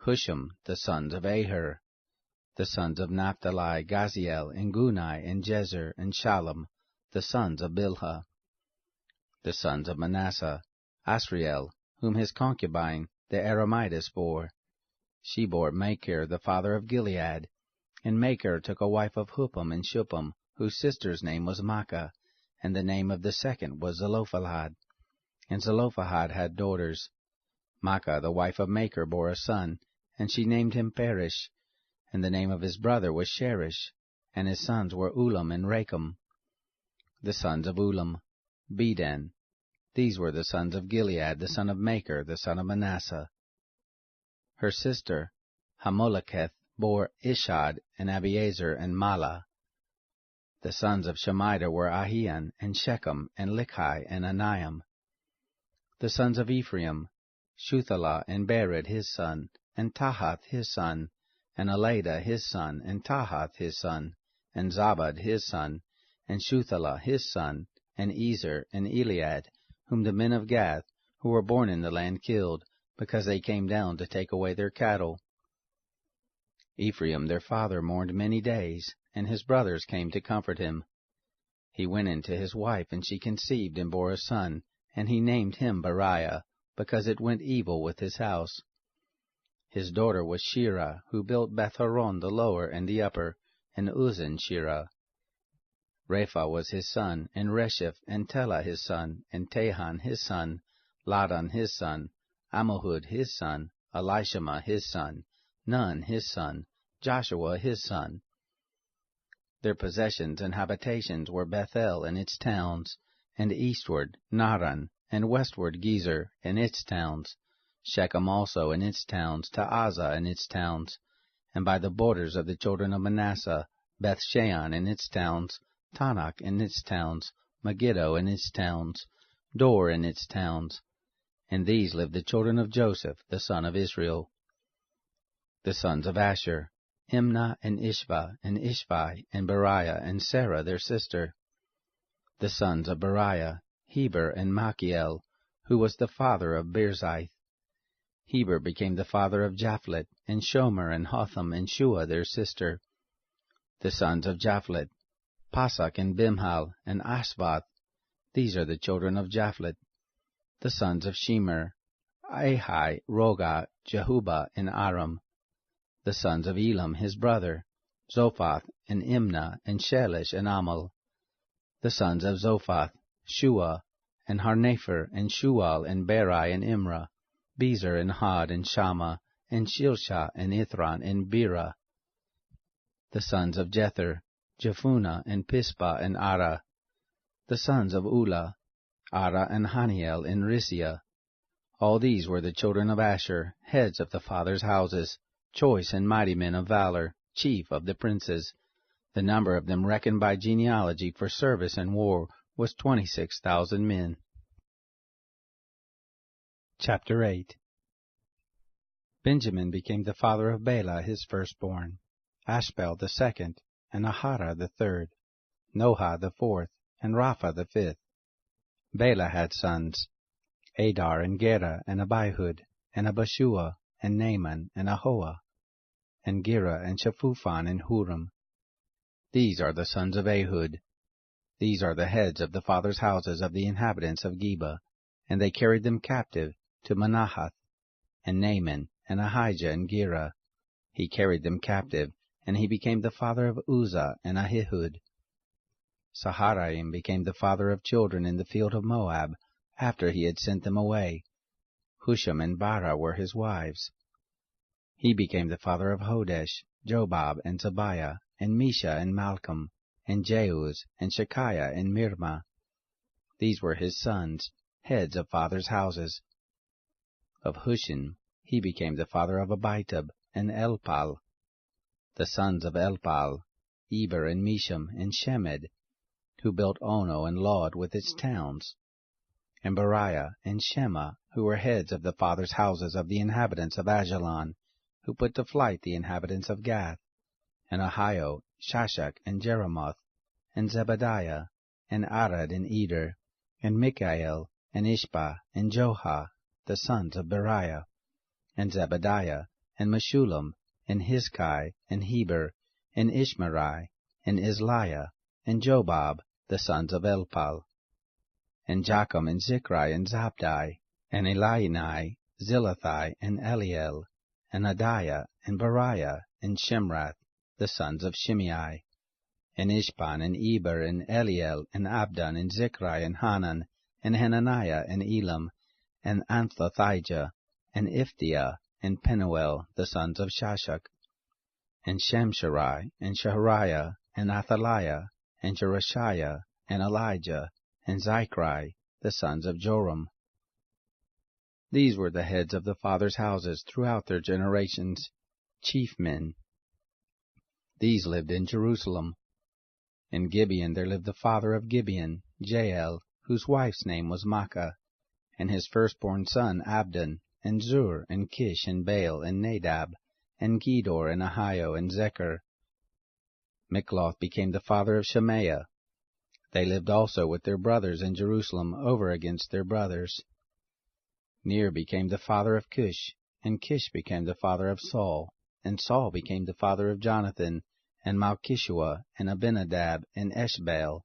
Hushim, the sons of Aher. The sons of Naphtali, Gaziel, and Gunai, and Jezer, and Shalom, the sons of Bilhah. The sons of Manasseh, Asriel, whom his concubine, the Aramitess, bore. She bore Machir, the father of Gilead. And Machir took a wife of Huppim and Shuppim, whose sister's name was Maachah, and the name of the second was Zelophehad. And Zelophehad had daughters. Maachah, the wife of Machir, bore a son, and she named him Perish. And the name of his brother was Sherish, and his sons were Ulam and Rakem. The sons of Ulam, Bedan. These were the sons of Gilead, the son of Machir, the son of Manasseh. Her sister, Hamoleketh, bore Ishad, and Abiezer, and Malah. The sons of Shemida were Ahian, and Shechem, and Likhi, and Aniam. The sons of Ephraim, Shuthelah, and Bered his son, and Tahath his son, and Eladah his son, and Tahath his son, and Zabad his son, and Shuthelah his son, and Ezer, and Eliad, whom the men of Gath, who were born in the land, killed, because they came down to take away their cattle. Ephraim their father mourned many days, and his brothers came to comfort him. He went in to his wife, and she conceived and bore a son, and he named him Beriah, because it went evil with his house. His daughter was Shirah, who built Beth-horon the lower and the upper, and Uzan Shirah. Rapha was his son, and Resheph, and Telah his son, and Tahan his son, Ladan his son, Ammihud his son, Elishama his son, Nun his son, Joshua his son. Their possessions and habitations were Bethel and its towns, and eastward Naran, and westward Gezer and its towns, Shechem also and its towns, Ta'azah and its towns, and by the borders of the children of Manasseh, Bethshean and its towns, Tanakh and its towns, Megiddo and its towns, Dor and its towns. In these lived the children of Joseph, the son of Israel. The sons of Asher, Imnah and Ishva, and Ishvi, and Beriah, and Sarah their sister. The sons of Beriah, Heber and Machiel, who was the father of Birzith. Heber became the father of Japhlet, and Shomer, and Hotham, and Shua their sister. The sons of Japhlet, Pasak, and Bimhal, and Ashvath. These are the children of Japhlet. The sons of Shemer, Ahai, Roga, Jehubah, and Aram. The sons of Elam his brother, Zophath, and Imnah, and Shelish, and Amal. The sons of Zophath, Shua, and Harnepher, and Shual, and Beri, and Imrah, Bezer, and Had, and Shammah, and Shilshah, and Ithran, and Bera. The sons of Jether, Jephunneh, and Pispa, and Ara. The sons of Ulah, Ara, and Haniel, and Risiah. All these were the children of Asher, heads of the fathers' houses, choice and mighty men of valor, chief of the princes. The number of them reckoned by genealogy for service in war was 26,000 men. Chapter 8. Benjamin became the father of Bela his firstborn, Ashbel the second, and Ahara the third, Noha the fourth, and Rapha the fifth. Bela had sons, Adar and Gera and Abihud, and Abishua, and Naaman, and Ahoah, and Gera, and Shaphuphon, and Huram. These are the sons of Ehud. These are the heads of the fathers' houses of the inhabitants of Geba, and they carried them captive to Manahath. And Naaman, and Ahijah, and Gera, he carried them captive, and he became the father of Uzzah and Ahihud. Saharaim became the father of children in the field of Moab, after he had sent them away. Husham and Bara were his wives. He became the father of Hodesh, Jobab, and Tobiah, and Mesha, and Malcolm, and Jeuz, and Shekiah, and Mirma. These were his sons, heads of fathers' houses. Of Hushim he became the father of Abitub, and Elpal. The sons of Elpal, Eber, and Misham, and Shemed, who built Ono and Lod with its towns, and Beriah, and Shema, who were heads of the fathers' houses of the inhabitants of Ajalon, who put to flight the inhabitants of Gath, and Ahio, Shashak, and Jeremoth, and Zebadiah, and Arad, and Eder, and Mikael, and Ishbah, and Joha, the sons of Beriah, and Zebadiah, and Meshullam, and Hizkai, and Heber, and Ishmerai, and Isliah, and Jobab, the sons of Elpal, and Jacham, and Zichri, and Zabdi, and Elionai, Zilathai, and Eliel, and Adiah, and Beriah, and Shemrath, the sons of Shimei, and Ishban, and Eber, and Eliel, and Abdon, and Zichri, and Hanan, and Hananiah, and Elam, and Anthothijah, and Iphthiah, and Penuel, the sons of Shashak, and Shamsharai, and Shahariah, and Athaliah, and Jerushiah, and Elijah, and Zichri, the sons of Joram. These were the heads of the fathers' houses throughout their generations, chief men. These lived in Jerusalem. In Gibeon there lived the father of Gibeon, Jael, whose wife's name was Maachah, and his firstborn son Abdon, and Zur, and Kish, and Baal, and Nadab, and Gedor, and Ahio, and Zechar. Mikloth became the father of Shemaiah. They lived also with their brothers in Jerusalem over against their brothers. Ner became the father of Cush, and Kish became the father of Saul, and Saul became the father of Jonathan, and Malchishua, and Abinadab, and Eshbaal.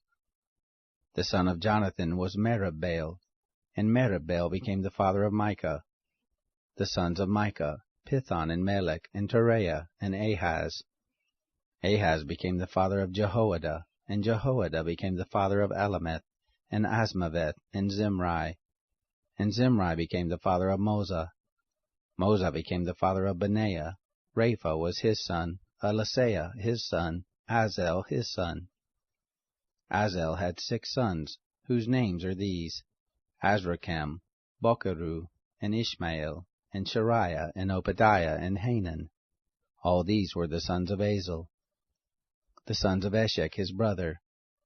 The son of Jonathan was Meribbaal, and Meribbaal became the father of Micah. The sons of Micah, Pithon, and Melech, and Tereah, and Ahaz. Ahaz became the father of Jehoiada, and Jehoiada became the father of Alameth, and Asmaveth, and Zimri. And Zimri became the father of Moza. Moza became the father of Benaiah. Rapha was his son, Elisaiah his son, Azel his son. Azel had 6 sons, whose names are these: Azrikam, Bokeru, and Ishmael, and Shariah, and Obadiah, and Hanan. All these were the sons of Azel. The sons of Eshek his brother: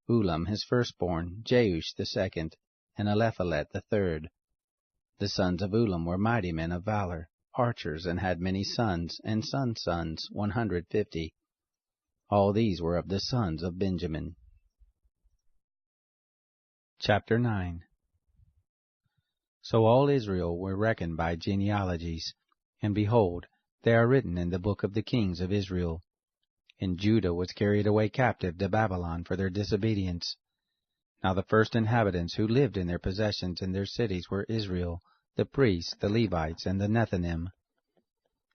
Ulam his firstborn, Jeush the second, and Eliphalet the third. The sons of Ulam were mighty men of valor, archers, and had many sons, and sons, 150. All these were of the sons of Benjamin. Chapter 9. So all Israel were reckoned by genealogies, and behold, they are written in the book of the kings of Israel. And Judah was carried away captive to Babylon for their disobedience. Now the first inhabitants who lived in their possessions in their cities were Israel, the priests, the Levites, and the Nethinim.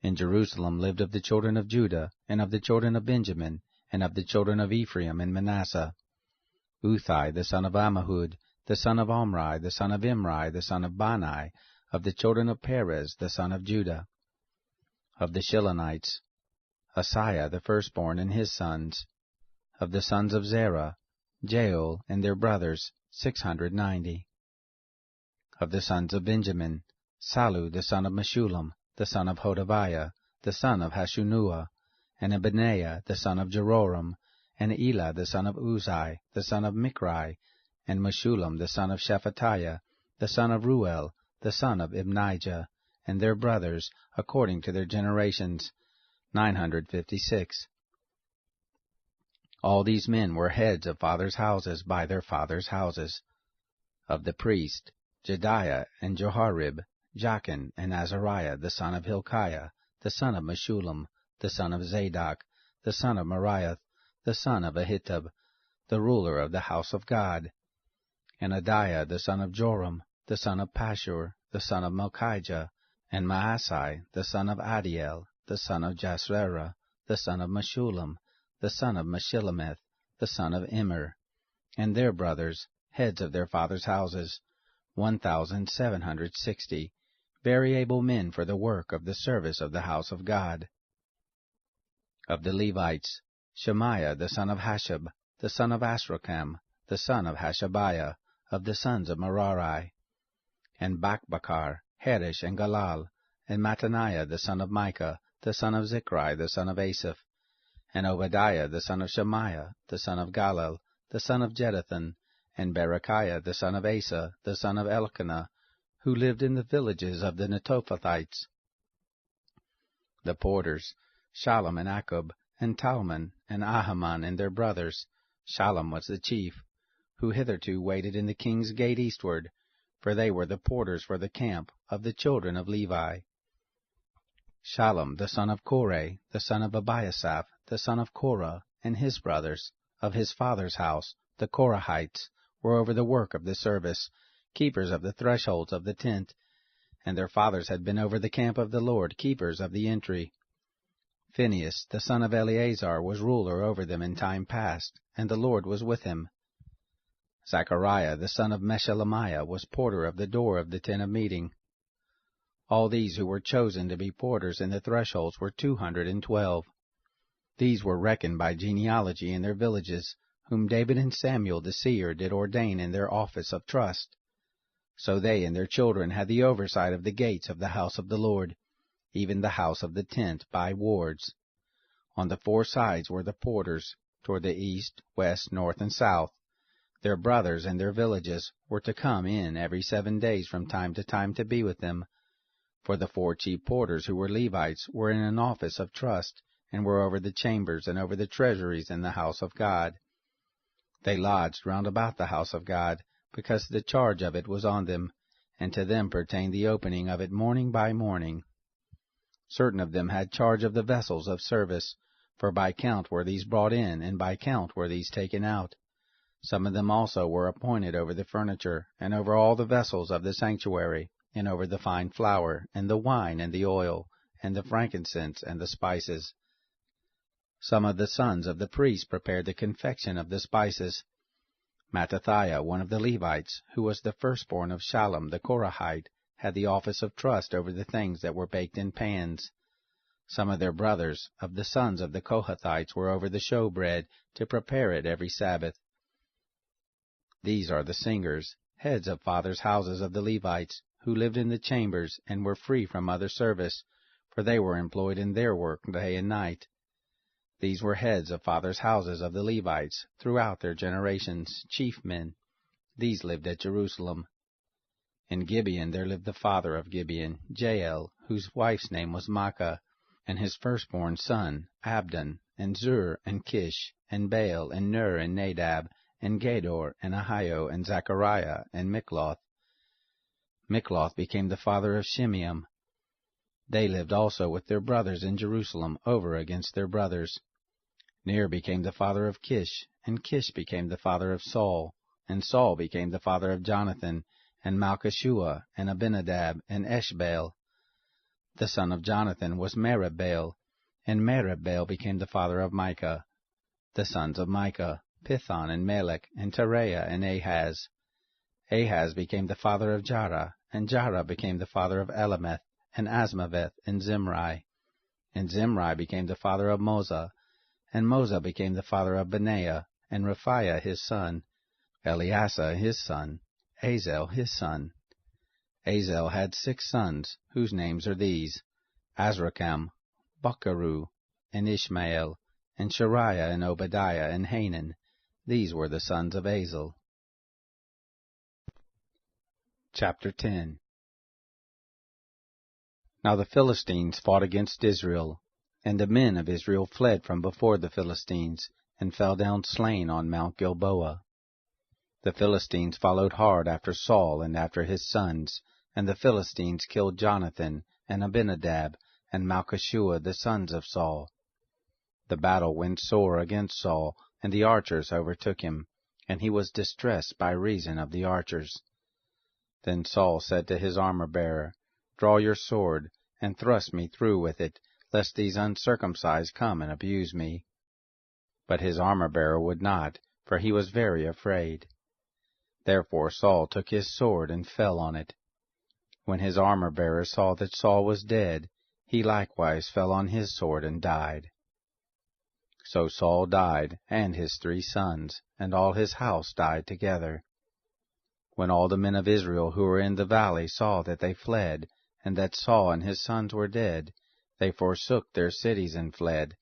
In Jerusalem lived of the children of Judah, and of the children of Benjamin, and of the children of Ephraim and Manasseh: Uthai the son of Ammihud, the son of Omri, the son of Imri, the son of Bani, of the children of Perez, the son of Judah. Of the Shilonites: Asaiah the firstborn and his sons. Of the sons of Zerah: Jael and their brothers, 690. Of the sons of Benjamin: Salu the son of Meshullam, the son of Hodaviah, the son of Hashunua, and Benaiah the son of Jeroham, and Elah the son of Uzai, the son of Michri, and Meshullam the son of Shephatiah, the son of Ruel, the son of Ibnijah, and their brothers, according to their generations, 956. All these men were heads of fathers' houses by their fathers' houses. Of the priests, Jediah and Joharib, Jachin and Azariah the son of Hilkiah, the son of Meshullam, the son of Zadok, the son of Meraioth, the son of Ahitub, the ruler of the house of God, and Adiah the son of Joram, the son of Pashur, the son of Malchijah, and Maasai the son of Adiel, the son of Jasrerah, the son of Meshullam, the son of Meshillemeth, the son of Immer, and their brothers, heads of their fathers' houses, 1,760, very able men for the work of the service of the house of God. Of the Levites, Shemaiah the son of Hashab, the son of Asrakam, the son of Hashabiah, of the sons of Merari, and Bakbakar, Herish, and Galal, and Mattaniah the son of Micah, the son of Zichri, the son of Asaph, and Obadiah the son of Shemaiah, the son of Galal, the son of Jeduthun, and Berechiah the son of Asa, the son of Elkanah, who lived in the villages of the Netophathites. The porters, Shallum and Akub, and Talmon, and Ahaman, and their brothers. Shallum was the chief, who hitherto waited in the king's gate eastward, for they were the porters for the camp of the children of Levi. Shallum the son of Korah, the son of Abiasaph, the son of Korah, and his brothers, of his father's house, the Korahites, were over the work of the service, keepers of the thresholds of the tent, and their fathers had been over the camp of the Lord, keepers of the entry. Phinehas, the son of Eleazar, was ruler over them in time past, and the Lord was with him. Zechariah, the son of Meshelemiah, was porter of the door of the tent of meeting. All these who were chosen to be porters in the thresholds were 212. These were reckoned by genealogy in their villages, whom David and Samuel the seer did ordain in their office of trust. So they and their children had the oversight of the gates of the house of the Lord, even the house of the tent, by wards. On the 4 sides were the porters, toward the east, west, north, and south. Their brothers and their villages were to come in every 7 days from time to time to be with them. For the 4 chief porters, who were Levites, were in an office of trust, and were over the chambers and over the treasuries in the house of God. They lodged round about the house of God, because the charge of it was on them, and to them pertained the opening of it morning by morning. Certain of them had charge of the vessels of service, for by count were these brought in, and by count were these taken out. Some of them also were appointed over the furniture, and over all the vessels of the sanctuary, and over the fine flour, and the wine, and the oil, and the frankincense, and the spices. Some of the sons of the priests prepared the confection of the spices. Mattathiah, one of the Levites, who was the firstborn of Shallum the Korahite, had the office of trust over the things that were baked in pans. Some of their brothers, of the sons of the Kohathites, were over the showbread, to prepare it every Sabbath. These are the singers, heads of fathers' houses of the Levites, who lived in the chambers, and were free from other service, for they were employed in their work day and night. These were heads of fathers' houses of the Levites, throughout their generations, chief men. These lived at Jerusalem. In Gibeon there lived the father of Gibeon, Jael, whose wife's name was Maachah, and his firstborn son, Abdon, and Zur, and Kish, and Baal, and Ner, and Nadab, and Gedor, and Ahio, and Zechariah, and Mikloth. Mikloth became the father of Shimeam. They lived also with their brothers in Jerusalem, over against their brothers. Ner became the father of Kish, and Kish became the father of Saul, and Saul became the father of Jonathan, and Malchishua, and Abinadab, and Eshbaal. The son of Jonathan was Meribbaal, and Meribbaal became the father of Micah. The sons of Micah, Pithon, and Melech, and Tereah, and Ahaz. Ahaz became the father of Jarah, and Jarah became the father of Elameth, and Asmaveth, and Zimri. And Zimri became the father of Moza, and Moza became the father of Benaiah, and Raphiah his son, Eleasa his son, Azel his son. Azel had 6 sons, whose names are these: Azrikam, Bokeru, and Ishmael, and Shariah, and Obadiah, and Hanan. These were the sons of Azel. Chapter 10. Now the Philistines fought against Israel, and the men of Israel fled from before the Philistines, and fell down slain on Mount Gilboa. The Philistines followed hard after Saul and after his sons, and the Philistines killed Jonathan, and Abinadab, and Malchishua, the sons of Saul. The battle went sore against Saul, and the archers overtook him, and he was distressed by reason of the archers. Then Saul said to his armor-bearer, Draw your sword, and thrust me through with it, lest these uncircumcised come and abuse me. But his armor-bearer would not, for he was very afraid. Therefore Saul took his sword and fell on it. When his armor-bearer saw that Saul was dead, he likewise fell on his sword and died. So Saul died, and his 3 sons, and all his house died together. When all the men of Israel who were in the valley saw that they fled, and that Saul and his sons were dead, they forsook their cities and fled,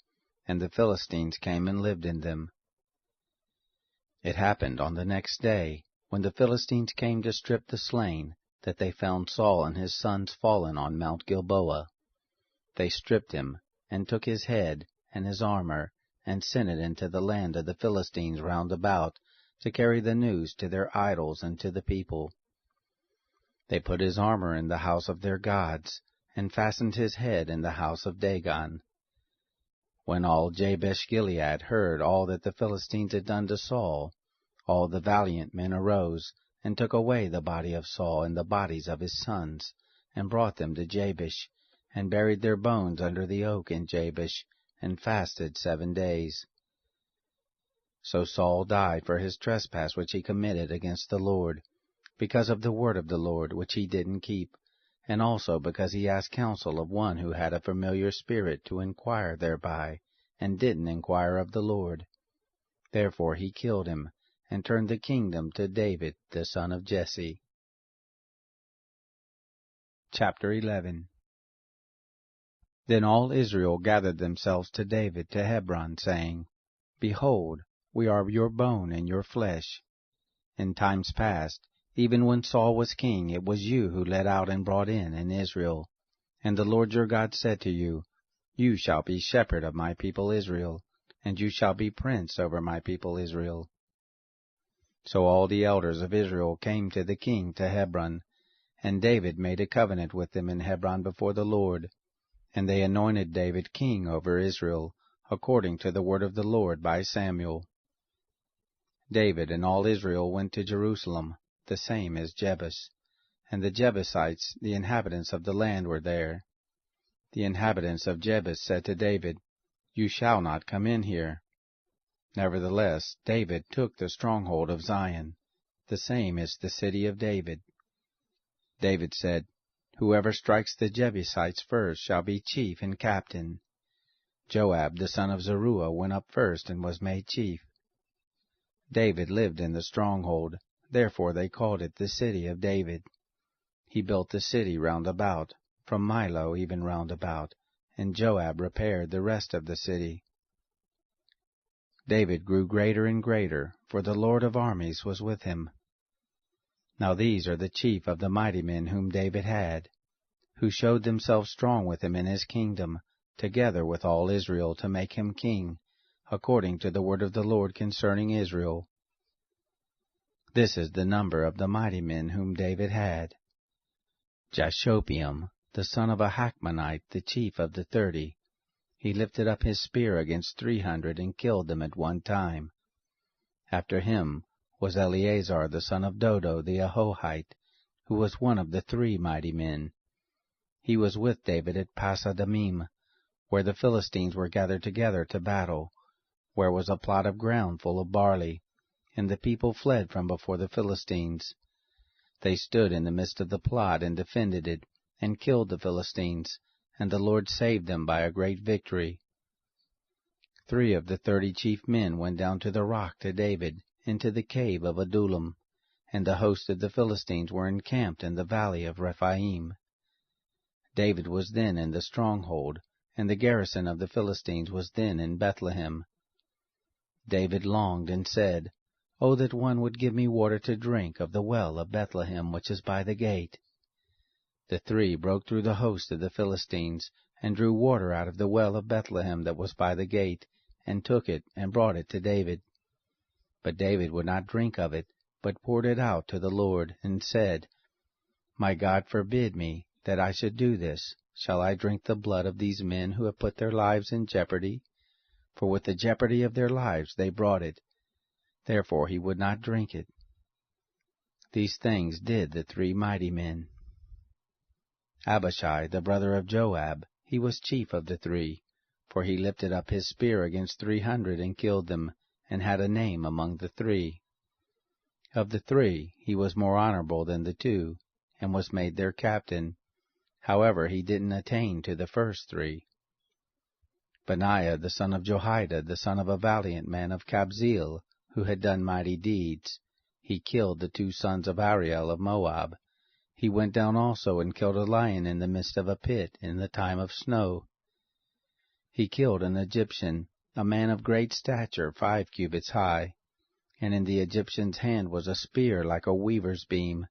and the Philistines came and lived in them. It happened on the next day, when the Philistines came to strip the slain, that they found Saul and his sons fallen on Mount Gilboa. They stripped him, and took his head and his armor, and sent it into the land of the Philistines round about, to carry the news to their idols and to the people. They put his armor in the house of their gods, and fastened his head in the house of Dagon. When all Jabesh-Gilead heard all that the Philistines had done to Saul, all the valiant men arose, and took away the body of Saul and the bodies of his sons, and brought them to Jabesh, and buried their bones under the oak in Jabesh, and fasted 7 days. So Saul died for his trespass which he committed against the Lord, because of the word of the Lord which he didn't keep, and also because he asked counsel of one who had a familiar spirit to inquire thereby, and didn't inquire of the Lord. Therefore he killed him, and turned the kingdom to David the son of Jesse. Chapter 11. Then all Israel gathered themselves to David to Hebron, saying, Behold, we are your bone and your flesh. In times past, even when Saul was king, it was you who led out and brought in Israel. And the Lord your God said to you, You shall be shepherd of my people Israel, and you shall be prince over my people Israel. So all the elders of Israel came to the king to Hebron, and David made a covenant with them in Hebron before the Lord. And they anointed David king over Israel, according to the word of the Lord by Samuel. David and all Israel went to Jerusalem, the same as Jebus, and the Jebusites, the inhabitants of the land, were there. The inhabitants of Jebus said to David, You shall not come in here. Nevertheless, David took the stronghold of Zion, the same is the city of David. David said, Whoever strikes the Jebusites first shall be chief and captain. Joab the son of Zeruiah went up first and was made chief. David lived in the stronghold, therefore they called it the city of David. He built the city round about, from Milo even round about, and Joab repaired the rest of the city. David grew greater and greater, for the Lord of armies was with him. Now these are the chief of the mighty men whom David had, who showed themselves strong with him in his kingdom, together with all Israel, to make him king, according to the word of the Lord concerning Israel. This is the number of the mighty men whom David had. Jashobeam, the son of a Hachmonite, the chief of the 30. He lifted up his spear against 300 and killed them at one time. After him was Eleazar the son of Dodo the Ahohite, who was one of the 3 mighty men. He was with David at Pasadamim, where the Philistines were gathered together to battle, where was a plot of ground full of barley, and the people fled from before the Philistines. They stood in the midst of the plot and defended it, and killed the Philistines, and the Lord saved them by a great victory. 3 of the 30 chief men went down to the rock to David, into the cave of Adullam, and the host of the Philistines were encamped in the valley of Rephaim. David was then in the stronghold, and the garrison of the Philistines was then in Bethlehem. David longed and said, O that one would give me water to drink of the well of Bethlehem which is by the gate. The three broke through the host of the Philistines, and drew water out of the well of Bethlehem that was by the gate, and took it, and brought it to David. But David would not drink of it, but poured it out to the Lord, and said, My God forbid me, that I should do this. Shall I drink the blood of these men who have put their lives in jeopardy? For with the jeopardy of their lives they brought it. Therefore he would not drink it. These things did the three mighty men. Abishai, the brother of Joab, he was chief of the three, for he lifted up his spear against 300 and killed them, and had a name among the three. Of the three he was more honorable than the two, and was made their captain. However, he didn't attain to the first three. Benaiah the son of Jehoiada, the son of a valiant man of Kabzeel, who had done mighty deeds, he killed the 2 sons of Ariel of Moab. He went down also and killed a lion in the midst of a pit in the time of snow. He killed an Egyptian, a man of great stature, 5 cubits high, and in the Egyptian's hand was a spear like a weaver's beam,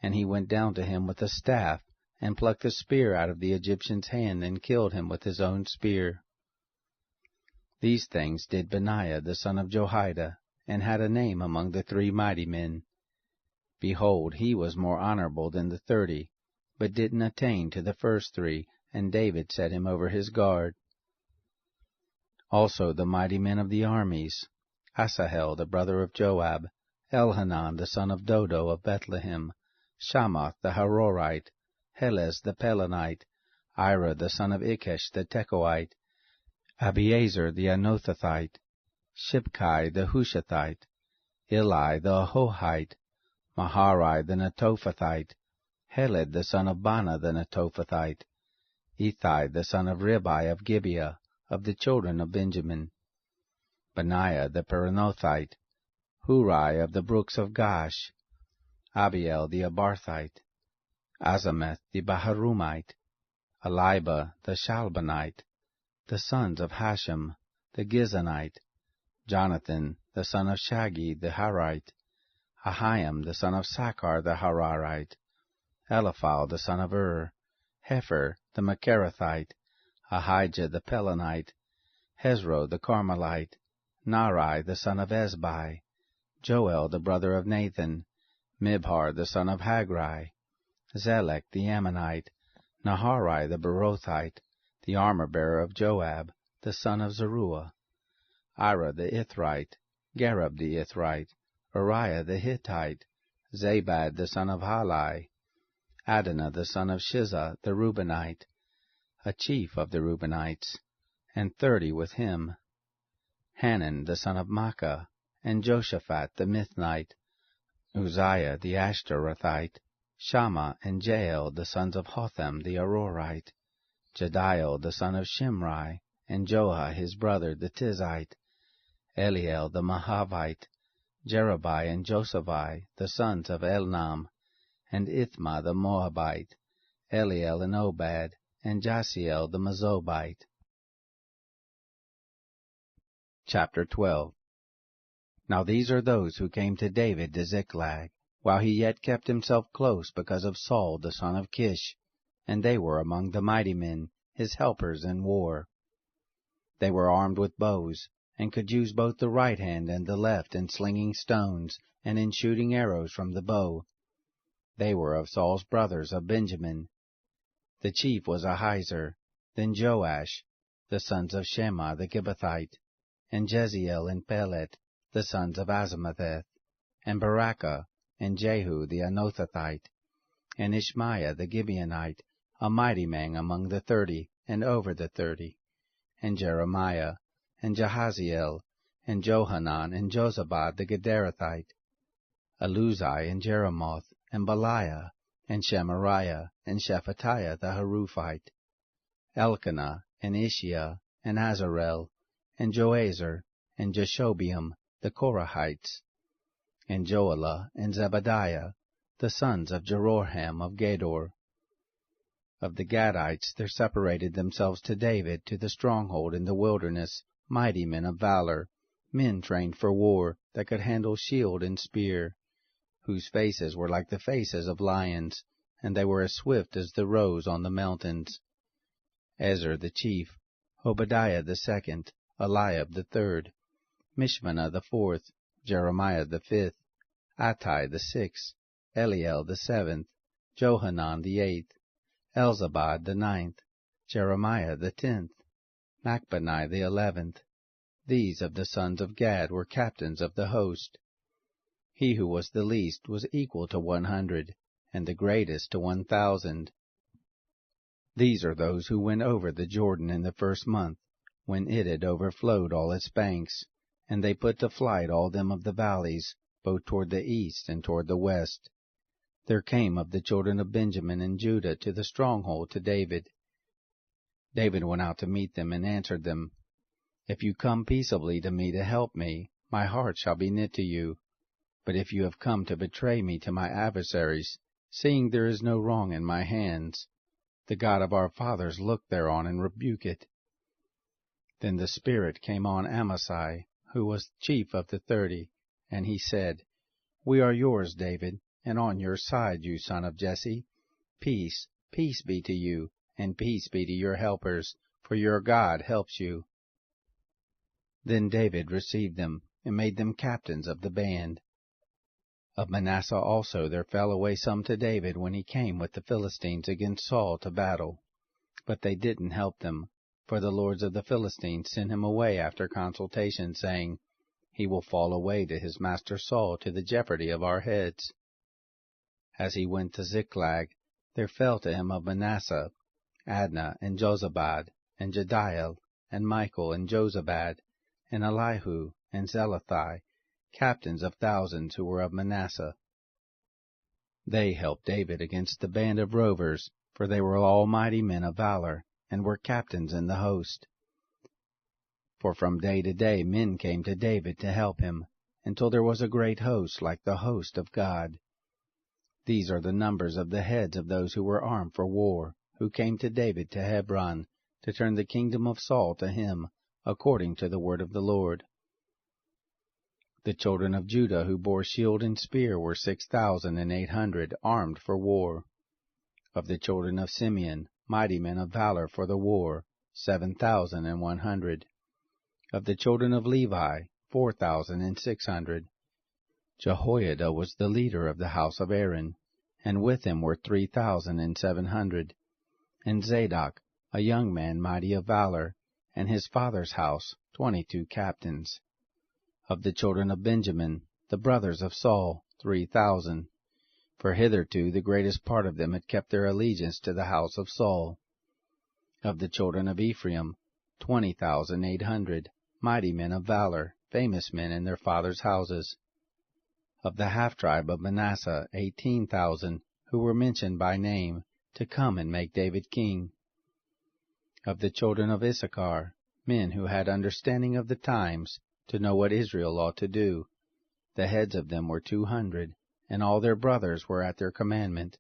and he went down to him with a staff, and plucked the spear out of the Egyptian's hand, and killed him with his own spear. These things did Benaiah the son of Jehoiada, and had a name among the three mighty men. Behold, he was more honorable than the 30, but didn't attain to the first three, and David set him over his guard. Also the mighty men of the armies, Asahel the brother of Joab, Elhanan the son of Dodo of Bethlehem, Shammath the Harorite, Helez the Pelonite, Ira the son of Ikesh the Tekoite, Abiezer the Anothathite, Shibkai the Hushathite, Eli the Ahohite, Maharai the Netophathite, Heled the son of Bana the Netophathite, Ethai the son of Ribai of Gibeah, of the children of Benjamin, Benaiah the Perinothite, Hurai of the brooks of Gash, Abiel the Abarthite, Azameth the Baharumite, Eliba the Shalbanite, the sons of Hashem the Gizonite, Jonathan the son of Shagi the Harite, Ahiam the son of Sakar the Hararite, Eliphal the son of Hefer the Macherathite, Ahijah the Pelonite, Hezro the Carmelite, Nari the son of Ezbai, Joel the brother of Nathan, Mibhar the son of Hagri, Zelek the Ammonite, Naharai the Berothite, the armor-bearer of Joab, the son of Zeruiah, Ira the Ithrite, Gareb the Ithrite, Uriah the Hittite, Zabad the son of Halai, Adonah the son of Shiza the Reubenite, a chief of the Reubenites, and 30 with him, Hanan the son of Makkah, and Joshaphat the Mithnite, Uzziah the Ashtarothite, Shammah and Jael the sons of Hotham the Arorite, Jediel the son of Shimri, and Joah his brother the Tizite, Eliel the Mahavite, Jerubai and Josaphi the sons of Elnam, and Ithma the Moabite, Eliel and Obad, and Jasiel the Mezobite. Chapter 12. Now these are those who came to David to Ziklag, while he yet kept himself close because of Saul the son of Kish, and they were among the mighty men, his helpers in war. They were armed with bows, and could use both the right hand and the left in slinging stones, and in shooting arrows from the bow. They were of Saul's brothers of Benjamin. The chief was Ahiezer, then Joash, the sons of Shema the Gibbethite, and Jeziel and Pelet, the sons of Azamatheth, and Barakah, and Jehu the Anothathite, and Ishmaiah the Gibeonite, a mighty man among the 30, and over the 30, and Jeremiah, and Jahaziel, and Johanan, and Jozabad the Gederathite, Eluzai, and Jeremoth, and Beliah, and Shemariah, and Shephatiah the Haruphite, Elkanah, and Ishiah, and Azarel, and Joazer, and Jeshobeam, the Korahites, and Joelah, and Zebadiah, the sons of Jeroham of Gedor. Of the Gadites there separated themselves to David to the stronghold in the wilderness mighty men of valor, men trained for war, that could handle shield and spear, whose faces were like the faces of lions, and they were as swift as the roes on the mountains. Ezra the chief, Obadiah the second, Eliab the third, Mishmannah the fourth, Jeremiah the fifth, Attai the sixth, Eliel the seventh, Johanan the eighth, Elzabad the ninth, Jeremiah the 10th, Machbani the 11th. These of the sons of Gad were captains of the host. He who was the least was equal to 100, and the greatest to 1,000. These are those who went over the Jordan in the first month, when it had overflowed all its banks, and they put to flight all them of the valleys, both toward the east and toward the west. There came of the children of Benjamin and Judah to the stronghold to David. David went out to meet them and answered them, If you come peaceably to me to help me, my heart shall be knit to you. But if you have come to betray me to my adversaries, seeing there is no wrong in my hands, the God of our fathers look thereon and rebuke it. Then the Spirit came on Amasai, who was chief of the 30, and he said, We are yours, David, and on your side, you son of Jesse. Peace, peace be to you, and peace be to your helpers, for your God helps you. Then David received them, and made them captains of the band. Of Manasseh also there fell away some to David when he came with the Philistines against Saul to battle. But they didn't help them, for the lords of the Philistines sent him away after consultation, saying, He will fall away to his master Saul to the jeopardy of our heads. As he went to Ziklag, there fell to him of Manasseh, Adnah and Jozabad, and Jediel, and Michael and Jozabad, and Elihu and Zelathai, captains of thousands who were of Manasseh. They helped David against the band of rovers, for they were all mighty men of valor, and were captains in the host. For from day to day men came to David to help him, until there was a great host like the host of God. These are the numbers of the heads of those who were armed for war, who came to David to Hebron, to turn the kingdom of Saul to him, according to the word of the Lord. The children of Judah who bore shield and spear were 6,800, armed for war. Of the children of Simeon, mighty men of valor for the war, 7,100. Of the children of Levi, 4,600. Jehoiada was the leader of the house of Aaron, and with him were 3,700. And Zadok, a young man mighty of valor, and his father's house, 22 captains. Of the children of Benjamin, the brothers of Saul, 3,000. For hitherto the greatest part of them had kept their allegiance to the house of Saul. Of the children of Ephraim, 20,800, mighty men of valor, famous men in their fathers' houses. Of the half-tribe of Manasseh, 18,000, who were mentioned by name, to come and make David king. Of the children of Issachar, men who had understanding of the times, to know what Israel ought to do. The heads of them were 200, and all their brothers were at their commandment.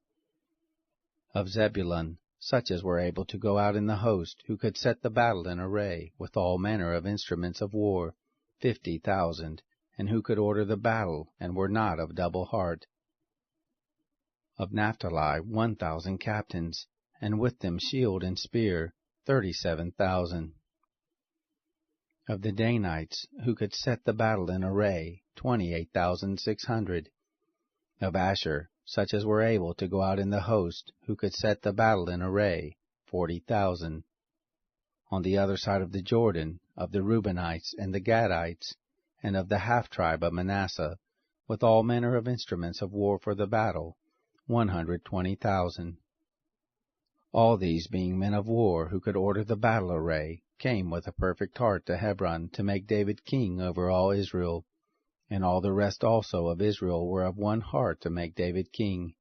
Of Zebulun, such as were able to go out in the host, who could set the battle in array, with all manner of instruments of war, 50,000, and who could order the battle, and were not of double heart. Of Naphtali 1,000 captains, and with them shield and spear, 37,000. Of the Danites, who could set the battle in array, 28,600. Of Asher, such as were able to go out in the host, who could set the battle in array, 40,000. On the other side of the Jordan, of the Reubenites and the Gadites, and of the half-tribe of Manasseh, with all manner of instruments of war for the battle, 120,000. All these being men of war who could order the battle array, came with a perfect heart to Hebron to make David king over all Israel, and all the rest also of Israel were of one heart to make David king.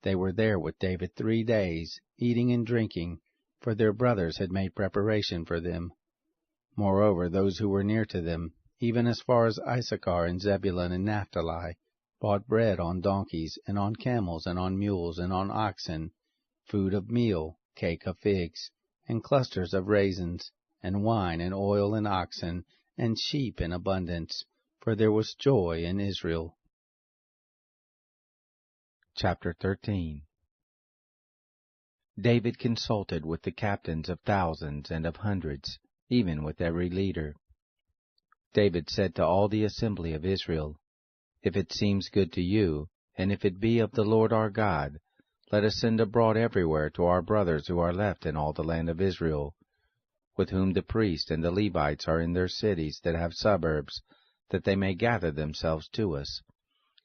They were there with David 3 days, eating and drinking, for their brothers had made preparation for them. Moreover, those who were near to them, even as far as Issachar and Zebulun and Naphtali, bought bread on donkeys, and on camels, and on mules, and on oxen, food of meal, cake of figs, and clusters of raisins, and wine and oil and oxen, and sheep in abundance, for there was joy in Israel. Chapter 13. David consulted with the captains of thousands and of hundreds, even with every leader. David said to all the assembly of Israel, If it seems good to you, and if it be of the Lord our God, let us send abroad everywhere to our brothers who are left in all the land of Israel, with whom the priests and the Levites are in their cities that have suburbs, that they may gather themselves to us.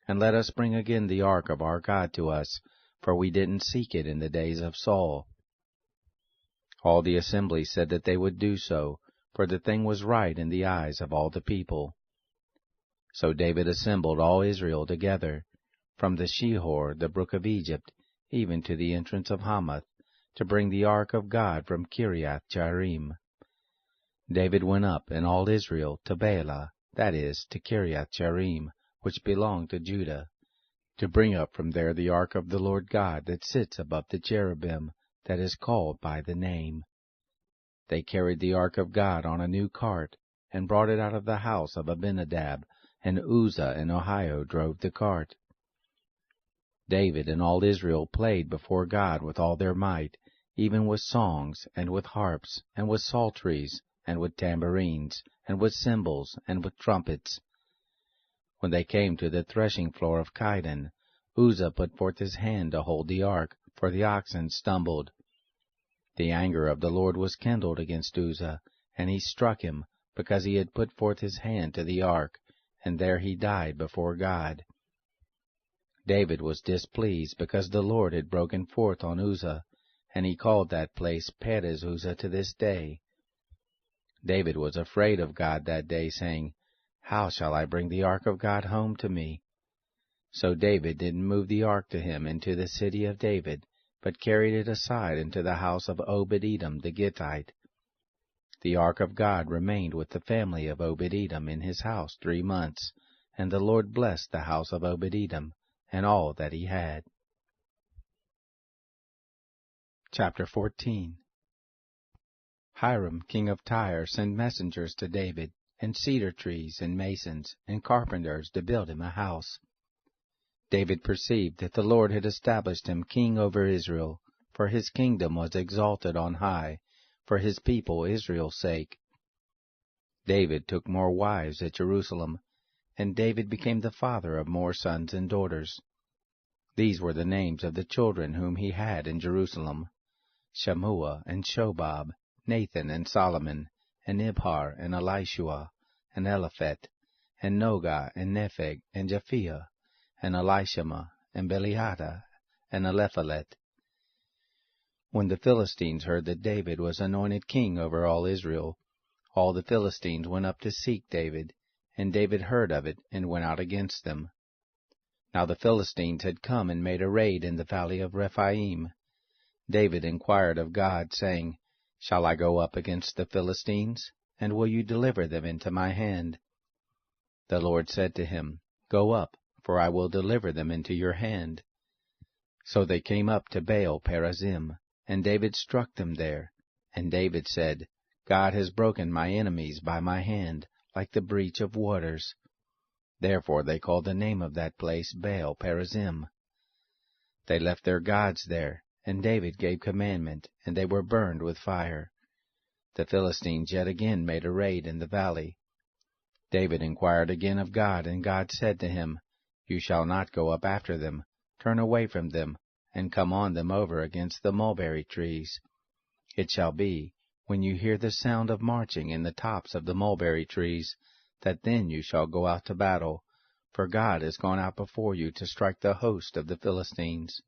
And let us bring again the ark of our God to us, for we didn't seek it in the days of Saul. All the assembly said that they would do so, for the thing was right in the eyes of all the people. So David assembled all Israel together, from the Shihor, the brook of Egypt, even to the entrance of Hamath, to bring the ark of God from Kiriath-Jearim. David went up, and all Israel, to Baalah, that is, to Kiriath-Jearim, which belonged to Judah, to bring up from there the ark of the Lord God that sits above the cherubim, that is called by the name. They carried the ark of God on a new cart, and brought it out of the house of Abinadab, and Uzzah and Ahio drove the cart. David and all Israel played before God with all their might, even with songs, and with harps, and with psalteries, and with tambourines, and with cymbals, and with trumpets. When they came to the threshing floor of Chidon, Uzzah put forth his hand to hold the ark, for the oxen stumbled. The anger of the Lord was kindled against Uzzah, and he struck him, because he had put forth his hand to the ark, and there he died before God. David was displeased, because the Lord had broken forth on Uzzah, and he called that place Perez Uzzah to this day. David was afraid of God that day, saying, How shall I bring the ark of God home to me? So David didn't move the ark to him into the city of David, but carried it aside into the house of Obed-Edom the Gittite. The ark of God remained with the family of Obed-Edom in his house 3 months, and the Lord blessed the house of Obed-Edom, and all that he had. Chapter 14. Hiram king of Tyre sent messengers to David, and cedar trees, and masons, and carpenters to build him a house. David perceived that the Lord had established him king over Israel, for his kingdom was exalted on high, for his people Israel's sake. David took more wives at Jerusalem, and David became the father of more sons and daughters. These were the names of the children whom he had in Jerusalem: Shammua and Shobab, Nathan and Solomon, and Ibhar and Elishua, and Eliphet, and Nogah and Nepheg, and Japhia, and Elishama, and Beliada, and Elephalet. When the Philistines heard that David was anointed king over all Israel, all the Philistines went up to seek David, and David heard of it, and went out against them. Now the Philistines had come and made a raid in the valley of Rephaim. David inquired of God, saying, Shall I go up against the Philistines? And will you deliver them into my hand? The Lord said to him, Go up, for I will deliver them into your hand. So they came up to Baal Perazim, and David struck them there. And David said, God has broken my enemies by my hand, like the breach of waters. Therefore they called the name of that place Baal Perazim. They left their gods there, and David gave commandment, and they were burned with fire. The Philistines yet again made a raid in the valley. David inquired again of God, and God said to him, You shall not go up after them. Turn away from them, and come on them over against the mulberry trees. It shall be, when you hear the sound of marching in the tops of the mulberry trees, that then you shall go out to battle, for God has gone out before you to strike the host of the Philistines.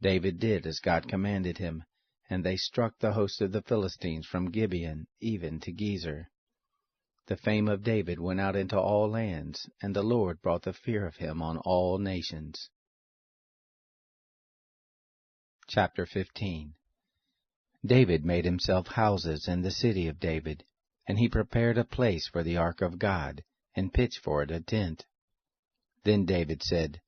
David did as God commanded him, and they struck the host of the Philistines from Gibeon even to Gezer. The fame of David went out into all lands, and the Lord brought the fear of him on all nations. Chapter 15. David made himself houses in the city of David, and he prepared a place for the ark of God, and pitched for it a tent. Then David said,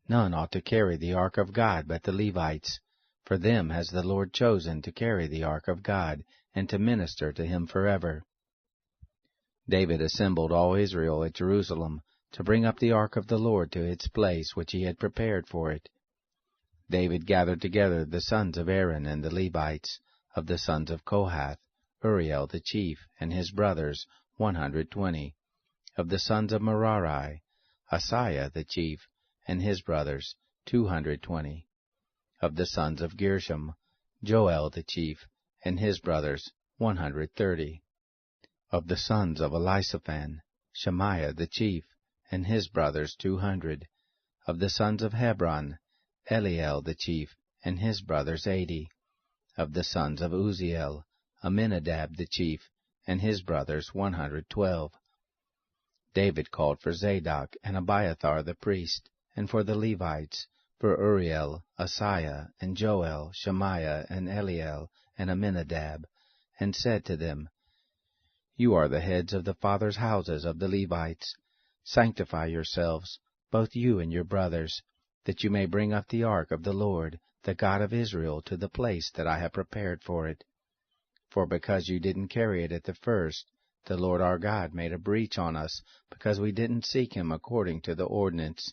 None ought to carry the ark of God but the Levites, For them has the Lord chosen to carry the ark of God, and to minister to him forever. David assembled all Israel at Jerusalem, to bring up the ark of the Lord to its place which he had prepared for it. David gathered together the sons of Aaron and the Levites, of the sons of Kohath, Uriel the chief, and his brothers, 120. Of the sons of Merari, Asaiah the chief, and his brothers, 220. Of the sons of Gershom, Joel the chief, and his brothers, 130. Of the sons of Elisaphan, Shemaiah the chief, and his brothers, 200. Of the sons of Hebron, Eliel the chief, and his brothers, 80. Of the sons of Uzziel, Aminadab the chief, and his brothers, 112. David called for Zadok and Abiathar the priest, and for the Levites, for Uriel, Asaiah, and Joel, Shemaiah, and Eliel, and Aminadab, and said to them, You are the heads of the fathers' houses of the Levites. Sanctify yourselves, both you and your brothers, that you may bring up the ark of the Lord, the God of Israel, to the place that I have prepared for it. For because you didn't carry it at the first, the Lord our God made a breach on us, because we didn't seek him according to the ordinance.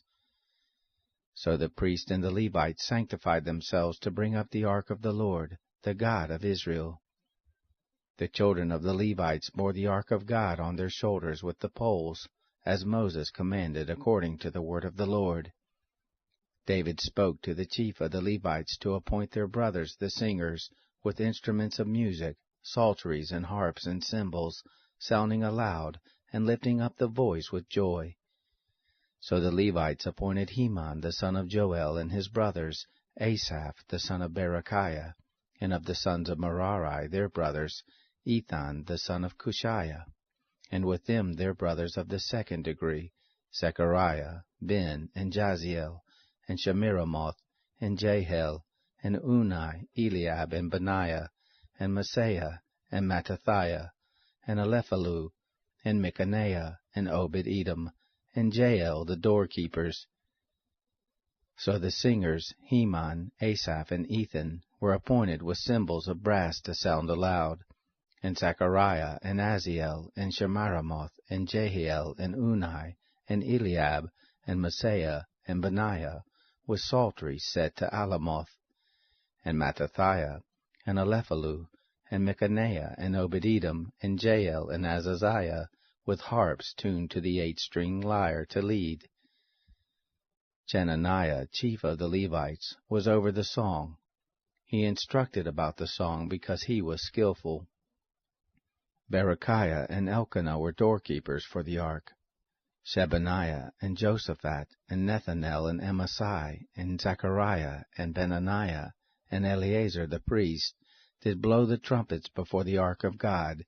So the priests and the Levites sanctified themselves to bring up the ark of the Lord, the God of Israel. The children of the Levites bore the ark of God on their shoulders with the poles, as Moses commanded according to the word of the Lord. David spoke to the chief of the Levites to appoint their brothers the singers, with instruments of music, psalteries and harps and cymbals, sounding aloud, and lifting up the voice with joy. So the Levites appointed Heman the son of Joel and his brothers, Asaph the son of Berechiah, and of the sons of Merari their brothers, Ethan the son of Cushiah, and with them their brothers of the second degree, Zechariah, Ben, and Jaziel, and Shemiramoth, and Jehiel, and Unai, Eliab, and Benaiah, and Maaseiah, and Mattathiah, and Elephalu, and Micaiah, and Obed-Edom, and Jael the doorkeepers. So the singers, Heman, Asaph, and Ethan, were appointed with cymbals of brass to sound aloud, and Zechariah, and Aziel, and Shemiramoth, and Jehiel, and Unai, and Eliab, and Maaseiah, and Benaiah, with psalteries set to Alamoth, and Mattathiah, and Elephalu, and Micaiah, and Obed-Edom, and Jael, and Azaziah, with harps tuned to the 8-string lyre to lead. Chenaniah, chief of the Levites, was over the song. He instructed about the song because he was skillful. Berechiah and Elkanah were doorkeepers for the ark. Shebaniah and Josaphat and Nethanel and Amasai and Zechariah and Benaniah and Eleazar the priest did blow the trumpets before the ark of God,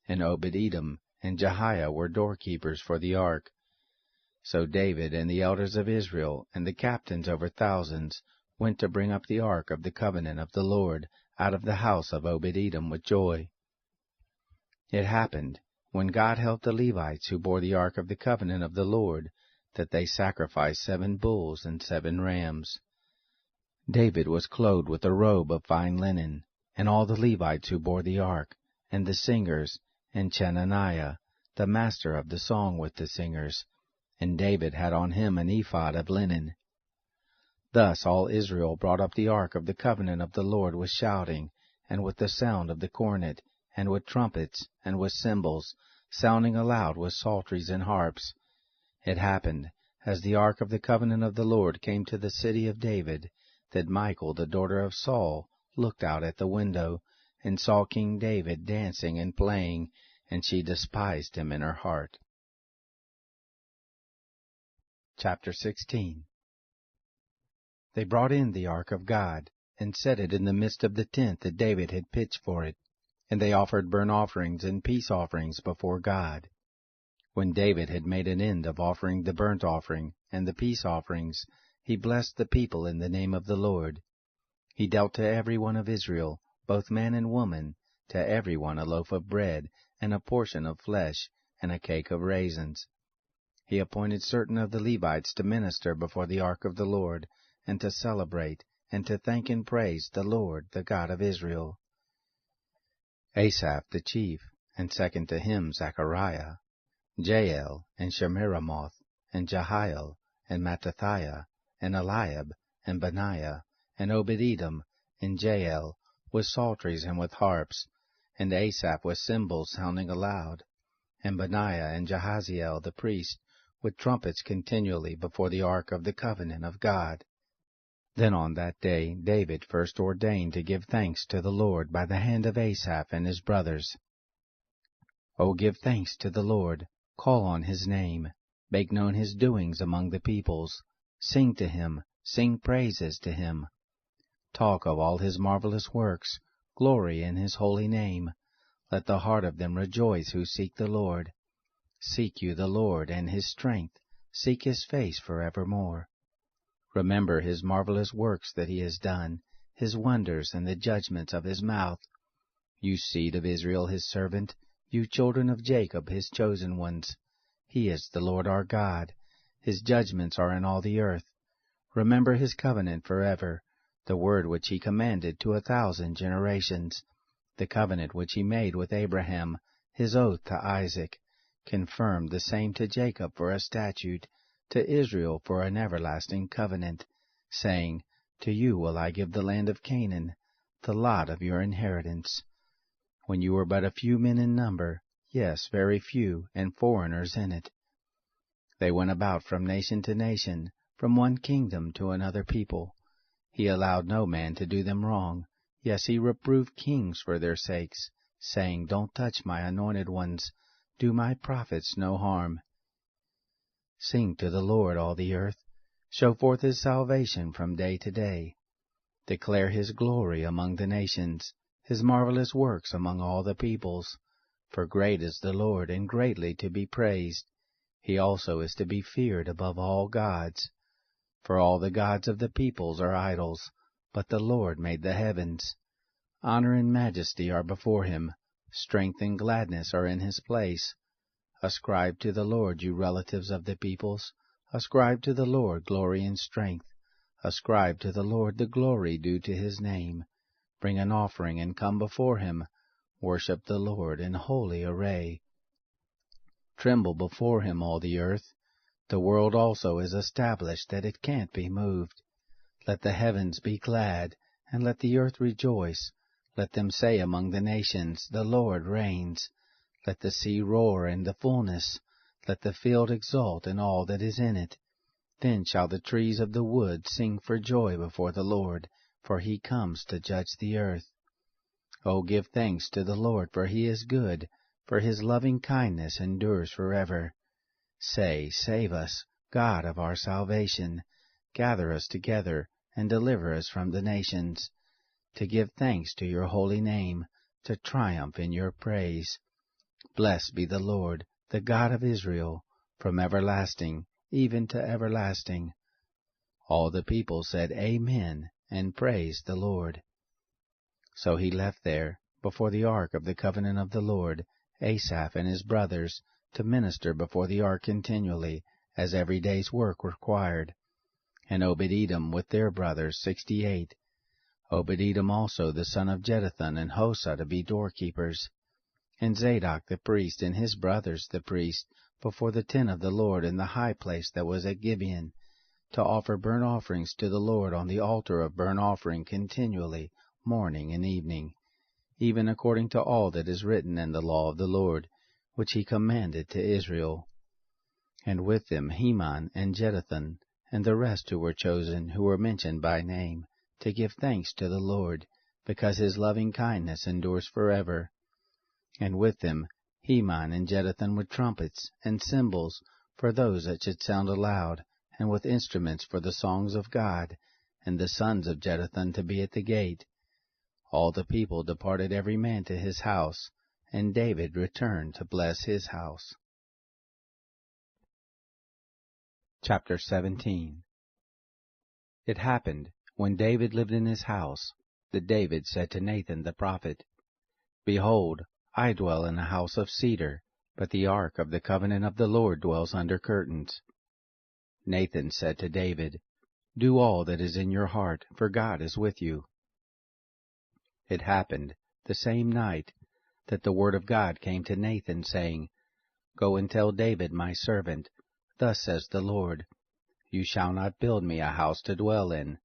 and Obed-Edom and Jehiah were doorkeepers for the ark. So David and the elders of Israel and the captains over thousands went to bring up the ark of the covenant of the Lord out of the house of Obed-Edom with joy. It happened, when God helped the Levites who bore the ark of the covenant of the Lord, that they sacrificed 7 bulls and 7 rams. David was clothed with a robe of fine linen, and all the Levites who bore the ark, and the singers, and Chenaniah, the master of the song with the singers, and David had on him an ephod of linen. Thus all Israel brought up the ark of the covenant of the Lord with shouting, and with the sound of the cornet, and with trumpets, and with cymbals, sounding aloud with psalteries and harps. It happened, as the ark of the covenant of the Lord came to the city of David, that Michal the daughter of Saul looked out at the window, and saw King David dancing and playing, and she despised him in her heart. Chapter 16. They brought in the ark of God, and set it in the midst of the tent that David had pitched for it, and they offered burnt offerings and peace offerings before God. When David had made an end of offering the burnt offering and the peace offerings, he blessed the people in the name of the Lord. He dealt to every one of Israel, both man and woman, to every one a loaf of bread, and a portion of flesh, and a cake of raisins. He appointed certain of the Levites to minister before the ark of the Lord, and to celebrate, and to thank and praise the Lord, the God of Israel. Asaph the chief, and second to him Zechariah, Jael, and Shemiramoth, and Jehiel, and Mattithiah, and Eliab, and Benaiah, and Obed-Edom, and Jael, with psalteries and with harps, and Asaph with cymbals sounding aloud, and Benaiah and Jahaziel the priest, with trumpets continually before the ark of the covenant of God. Then on that day David first ordained to give thanks to the Lord by the hand of Asaph and his brothers. O give thanks to the Lord, call on his name, make known his doings among the peoples, sing to him, sing praises to him. Talk of all his marvelous works, glory in his holy name. Let the heart of them rejoice who seek the Lord. Seek you the Lord and his strength, seek his face forevermore. Remember his marvelous works that he has done, his wonders and the judgments of his mouth. You seed of Israel his servant, you children of Jacob his chosen ones. He is the Lord our God. His judgments are in all the earth. Remember his covenant forever, the word which he commanded to 1,000 generations, the covenant which he made with Abraham, his oath to Isaac, confirmed the same to Jacob for a statute, to Israel for an everlasting covenant, saying, To you will I give the land of Canaan, the lot of your inheritance. When you were but a few men in number, yes, very few, and foreigners in it. They went about from nation to nation, from one kingdom to another people. He allowed no man to do them wrong. Yes, he reproved kings for their sakes, saying, Don't touch my anointed ones, do my prophets no harm. Sing to the Lord, all the earth. Show forth his salvation from day to day. Declare his glory among the nations, his marvelous works among all the peoples. For great is the Lord, and greatly to be praised. He also is to be feared above all gods. For all the gods of the peoples are idols, but the Lord made the heavens. Honor and majesty are before him, strength and gladness are in his place. Ascribe to the Lord, you relatives of the peoples. Ascribe to the Lord glory and strength. Ascribe to the Lord the glory due to his name. Bring an offering and come before him. Worship the Lord in holy array. Tremble before him, all the earth. The world also is established that it can't be moved. Let the heavens be glad, and let the earth rejoice. Let them say among the nations, The Lord reigns. Let the sea roar in the fullness. Let the field exult in all that is in it. Then shall the trees of the wood sing for joy before the Lord, for he comes to judge the earth. O give thanks to the Lord, for he is good, for his loving kindness endures forever. Say, Save us, God of our salvation. Gather us together, and deliver us from the nations, to give thanks to your holy name, to triumph in your praise. Blessed be the Lord, the God of Israel, from everlasting even to everlasting. All the people said, Amen, and praised the Lord. So he left there, before the ark of the covenant of the Lord, Asaph and his brothers, to minister before the ark continually, as every day's work required. And Obed-Edom with their brothers 68. Obed-Edom also the son of Jeduthun and Hosah to be doorkeepers. And Zadok the priest and his brothers the priest, before the tent of the Lord in the high place that was at Gibeon, to offer burnt offerings to the Lord on the altar of burnt offering continually, morning and evening, even according to all that is written in the law of the Lord, which he commanded to Israel. And with them Heman and Jeduthun, and the rest who were chosen, who were mentioned by name, to give thanks to the Lord, because his loving kindness endures forever. And with them Heman and Jeduthun with trumpets and cymbals, for those that should sound aloud, and with instruments for the songs of God, and the sons of Jeduthun to be at the gate. All the people departed every man to his house, and David returned to bless his house. Chapter 17. It happened, when David lived in his house, that David said to Nathan the prophet, Behold, I dwell in a house of cedar, but the ark of the covenant of the Lord dwells under curtains. Nathan said to David, Do all that is in your heart, for God is with you." It happened the same night that the word of God came to Nathan, saying, "Go and tell David my servant, Thus says the Lord, You shall not build me a house to dwell in.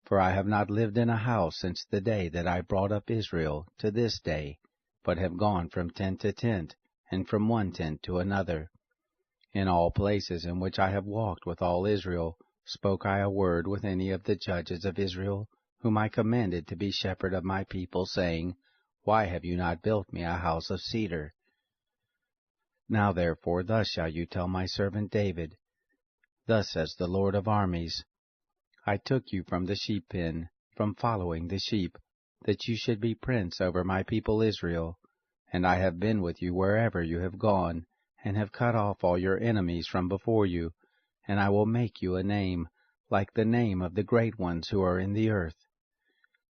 For I have not lived in a house since the day that I brought up Israel to this day, but have gone from tent to tent, and from one tent to another. In all places in which I have walked with all Israel, spoke I a word with any of the judges of Israel, whom I commanded to be shepherd of my people, saying, Why have you not built me a house of cedar? Now therefore thus shall you tell my servant David, Thus says the Lord of armies, I took you from the sheep pen, from following the sheep, that you should be prince over my people Israel, and I have been with you wherever you have gone, and have cut off all your enemies from before you, and I will make you a name, like the name of the great ones who are in the earth.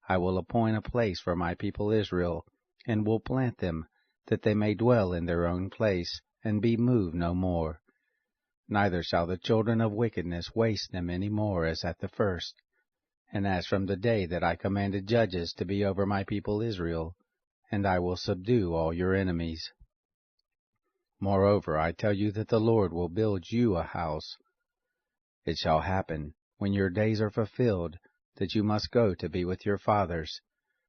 I will appoint a place for my people Israel, and will plant them, that they may dwell in their own place, and be moved no more. Neither shall the children of wickedness waste them any more as at the first. And as from the day that I commanded judges to be over my people Israel, and I will subdue all your enemies. Moreover, I tell you that the Lord will build you a house. It shall happen, when your days are fulfilled, that you must go to be with your fathers,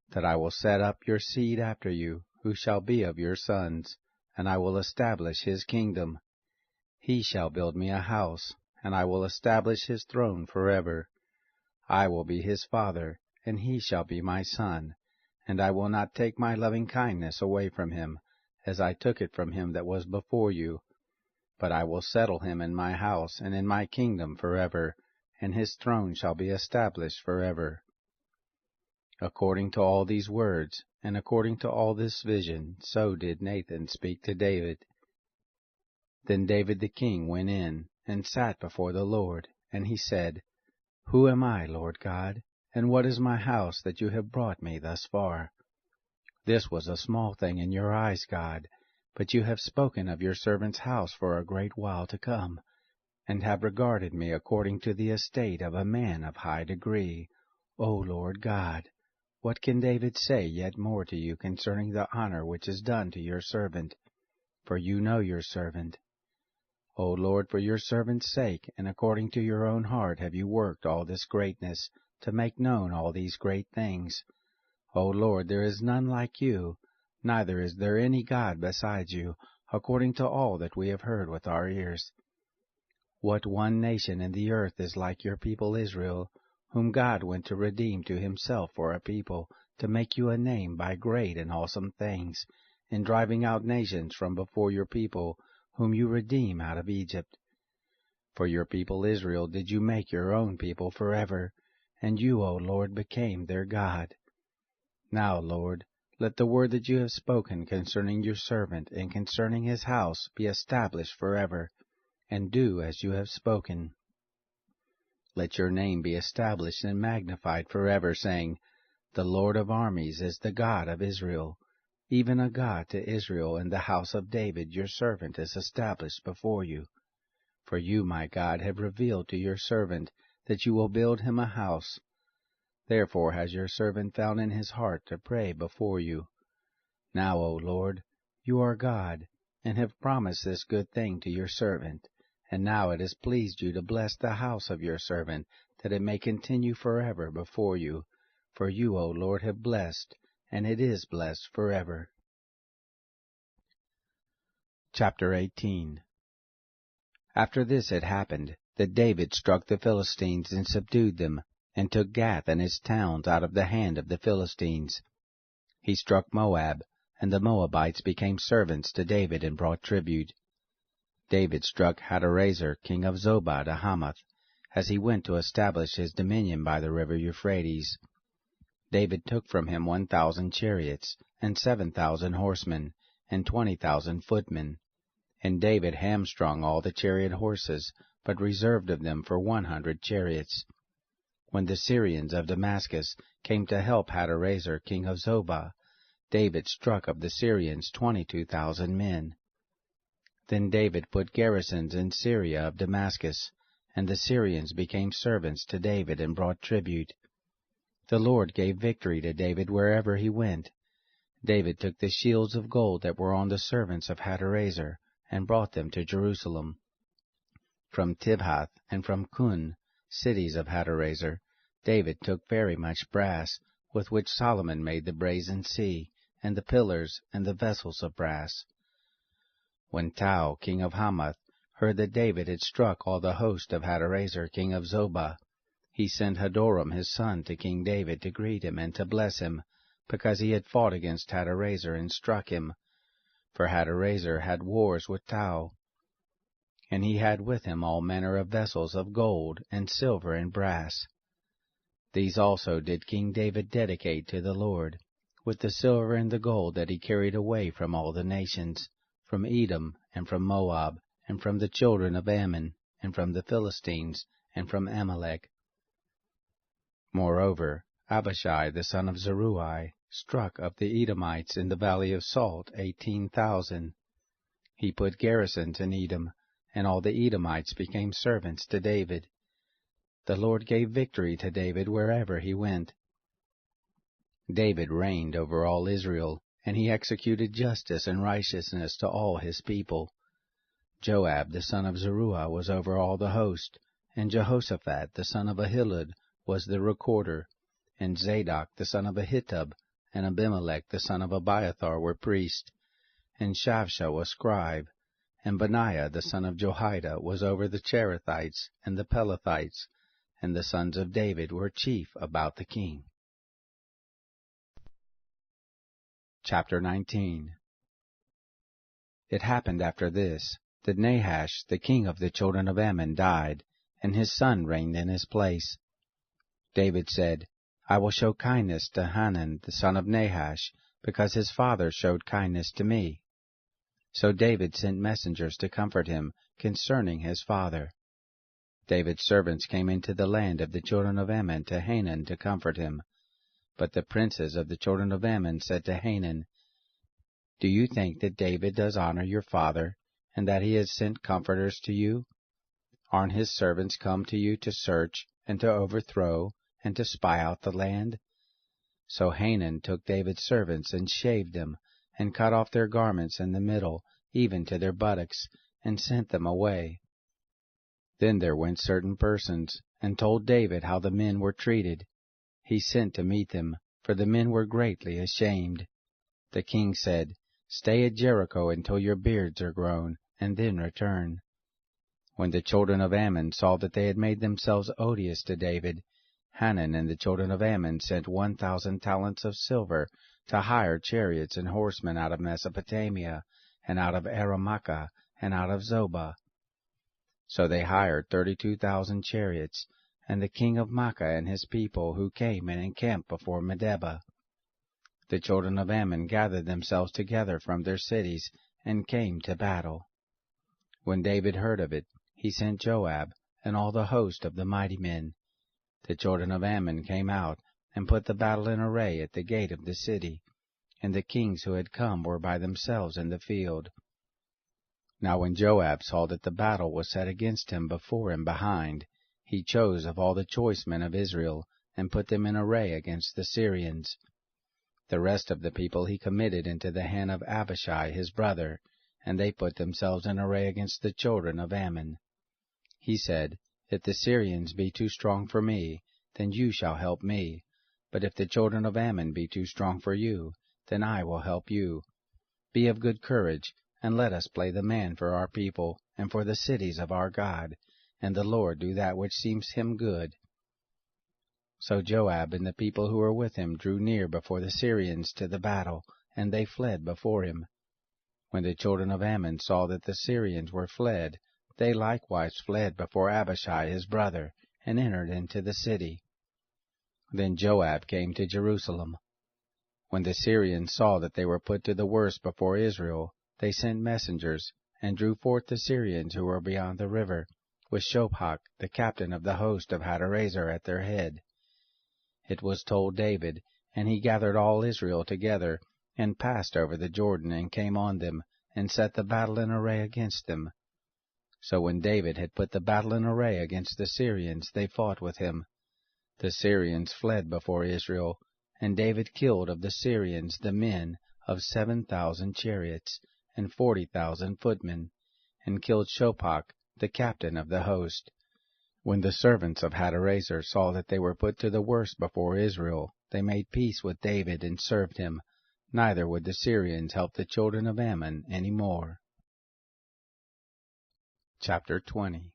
that I will set up your seed after you, who shall be of your sons, and I will establish his kingdom. He shall build me a house, and I will establish his throne forever. I will be his father, and he shall be my son, and I will not take my loving kindness away from him, as I took it from him that was before you. But I will settle him in my house and in my kingdom forever, and his throne shall be established forever. According to all these words, and according to all this vision, so did Nathan speak to David. Then David the king went in, and sat before the Lord, and he said, Who am I, Lord God, and what is my house that you have brought me thus far? This was a small thing in your eyes, God, but you have spoken of your servant's house for a great while to come, and have regarded me according to the estate of a man of high degree. O Lord God, what can David say yet more to you concerning the honor which is done to your servant? For you know your servant. O Lord, for your servant's sake, and according to your own heart have you worked all this greatness, to make known all these great things. O Lord, there is none like you, neither is there any God besides you, according to all that we have heard with our ears. What one nation in the earth is like your people Israel, whom God went to redeem to himself for a people, to make you a name by great and awesome things, in driving out nations from before your people, whom you redeem out of Egypt. For your people Israel did you make your own people forever, and you, O Lord, became their God. Now, Lord, let the word that you have spoken concerning your servant and concerning his house be established forever, and do as you have spoken. Let your name be established and magnified forever, saying, The Lord of armies is the God of Israel, even a God to Israel, and the house of David your servant is established before you. For you, my God, have revealed to your servant that you will build him a house. Therefore has your servant found in his heart to pray before you. Now, O Lord, you are God, and have promised this good thing to your servant. And now it has pleased you to bless the house of your servant, that it may continue forever before you. For you, O Lord, have blessed, and it is blessed forever. Chapter 18. After this it happened, that David struck the Philistines and subdued them, and took Gath and its towns out of the hand of the Philistines. He struck Moab, and the Moabites became servants to David and brought tribute. David struck Hadarezer, king of Zobah, to Hamath, as he went to establish his dominion by the river Euphrates. David took from him 1,000 chariots, and 7,000 horsemen, and 20,000 footmen. And David hamstrung all the chariot horses, but reserved of them for 100 chariots. When the Syrians of Damascus came to help Hadarezer, king of Zobah, David struck of the Syrians 22,000 men. Then David put garrisons in Syria of Damascus, and the Syrians became servants to David and brought tribute. The Lord gave victory to David wherever he went. David took the shields of gold that were on the servants of Hadarezer, and brought them to Jerusalem. From Tibhath and from Kun, cities of Hadarezer, David took very much brass, with which Solomon made the brazen sea, and the pillars, and the vessels of brass. When Tou, king of Hamath, heard that David had struck all the host of Hadarezer, king of Zobah, he sent Hadoram his son to King David to greet him and to bless him, because he had fought against Hadarezer and struck him. For Hadarezer had wars with Tou, and he had with him all manner of vessels of gold and silver and brass. These also did King David dedicate to the Lord, with the silver and the gold that he carried away from all the nations, from Edom, and from Moab, and from the children of Ammon, and from the Philistines, and from Amalek. Moreover, Abishai the son of Zeruiah struck of the Edomites in the valley of Salt 18,000. He put garrisons in Edom, and all the Edomites became servants to David. The Lord gave victory to David wherever he went. David reigned over all Israel, and he executed justice and righteousness to all his people. Joab the son of Zeruiah was over all the host, and Jehoshaphat the son of Ahilud was the recorder, and Zadok the son of Ahitub, and Abimelech the son of Abiathar were priests, and Shavsha was scribe, and Benaiah the son of Jehoiada was over the Cherethites and the Pelethites, and the sons of David were chief about the king. Chapter 19. It happened after this, that Nahash the king of the children of Ammon died, and his son reigned in his place. David said, I will show kindness to Hanan the son of Nahash, because his father showed kindness to me. So David sent messengers to comfort him concerning his father. David's servants came into the land of the children of Ammon to Hanan to comfort him. But the princes of the children of Ammon said to Hanan, Do you think that David does honor your father, and that he has sent comforters to you? Aren't his servants come to you to search, and to overthrow, and to spy out the land? So Hanan took David's servants, and shaved them, and cut off their garments in the middle, even to their buttocks, and sent them away. Then there went certain persons, and told David how the men were treated. He sent to meet them, for the men were greatly ashamed. The king said, Stay at Jericho until your beards are grown, and then return. When the children of Ammon saw that they had made themselves odious to David, Hanan and the children of Ammon sent 1,000 talents of silver to hire chariots and horsemen out of Mesopotamia, and out of Aramacah, and out of Zobah. So they hired 32,000 chariots, and the king of Makkah and his people, who came and encamped before Medeba. The children of Ammon gathered themselves together from their cities, and came to battle. When David heard of it, he sent Joab, and all the host of the mighty men. The children of Ammon came out, and put the battle in array at the gate of the city, and the kings who had come were by themselves in the field. Now when Joab saw that the battle was set against him before and behind, he chose of all the choice men of Israel, and put them in array against the Syrians. The rest of the people he committed into the hand of Abishai his brother, and they put themselves in array against the children of Ammon. He said, If the Syrians be too strong for me, then you shall help me. But if the children of Ammon be too strong for you, then I will help you. Be of good courage, and let us play the man for our people, and for the cities of our God, and the Lord do that which seems him good. So Joab and the people who were with him drew near before the Syrians to the battle, and they fled before him. When the children of Ammon saw that the Syrians were fled, they likewise fled before Abishai his brother, and entered into the city. Then Joab came to Jerusalem. When the Syrians saw that they were put to the worse before Israel, they sent messengers, and drew forth the Syrians who were beyond the river, with Shophach the captain of the host of Hadarezer at their head. It was told David, and he gathered all Israel together, and passed over the Jordan, and came on them, and set the battle in array against them. So when David had put the battle in array against the Syrians, they fought with him. The Syrians fled before Israel, and David killed of the Syrians the men of 7,000 chariots, and 40,000 footmen, and killed Shophach, the captain of the host. When the servants of Hadarezer saw that they were put to the worse before Israel, they made peace with David and served him, neither would the Syrians help the children of Ammon any more. Chapter 20.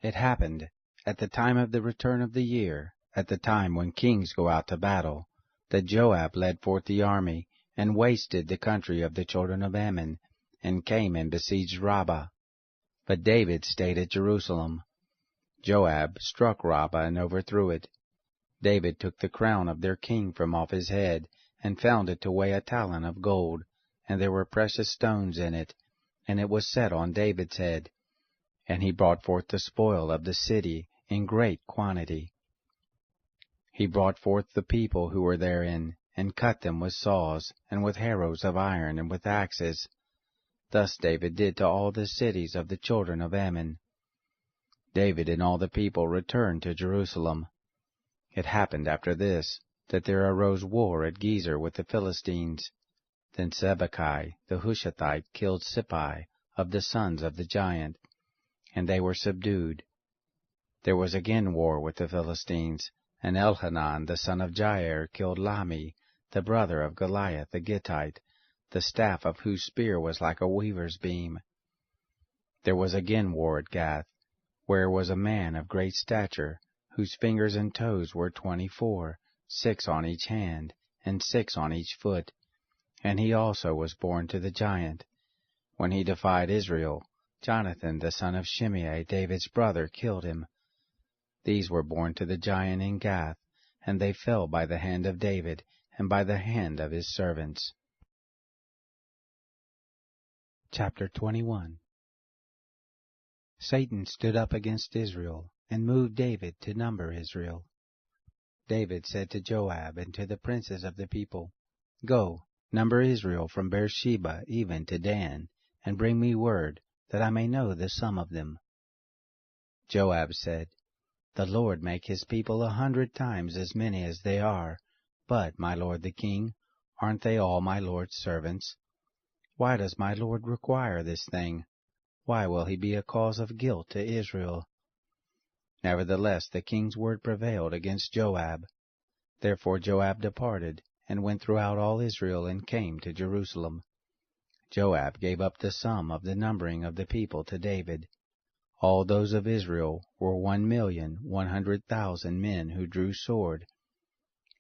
It happened, at the time of the return of the year, at the time when kings go out to battle, that Joab led forth the army, and wasted the country of the children of Ammon, and came and besieged Rabbah. But David stayed at Jerusalem. Joab struck Rabbah and overthrew it. David took the crown of their king from off his head, and found it to weigh a talent of gold, and there were precious stones in it, and it was set on David's head. And he brought forth the spoil of the city in great quantity. He brought forth the people who were therein, and cut them with saws, and with harrows of iron, and with axes. Thus David did to all the cities of the children of Ammon. David and all the people returned to Jerusalem. It happened after this, that there arose war at Gezer with the Philistines. Then Sibbecai the Hushathite killed Sippai of the sons of the giant, and they were subdued. There was again war with the Philistines, and Elhanan the son of Jair killed Lahmi, the brother of Goliath the Gittite, the staff of whose spear was like a weaver's beam. There was again war at Gath, where was a man of great stature, whose fingers and toes were 24, 6 on each hand, and 6 on each foot. And he also was born to the giant. When he defied Israel, Jonathan the son of Shimei, David's brother, killed him. These were born to the giant in Gath, and they fell by the hand of David, and by the hand of his servants. Chapter 21. Satan stood up against Israel, and moved David to number Israel. David said to Joab and to the princes of the people, Go, number Israel from Beersheba even to Dan, and bring me word, that I may know the sum of them. Joab said, The Lord make his people 100 times as many as they are, but, my lord the king, aren't they all my lord's servants? Why does my lord require this thing? Why will he be a cause of guilt to Israel? Nevertheless the king's word prevailed against Joab. Therefore Joab departed, and went throughout all Israel, and came to Jerusalem. Joab gave up the sum of the numbering of the people to David. All those of Israel were 1,100,000 men who drew sword,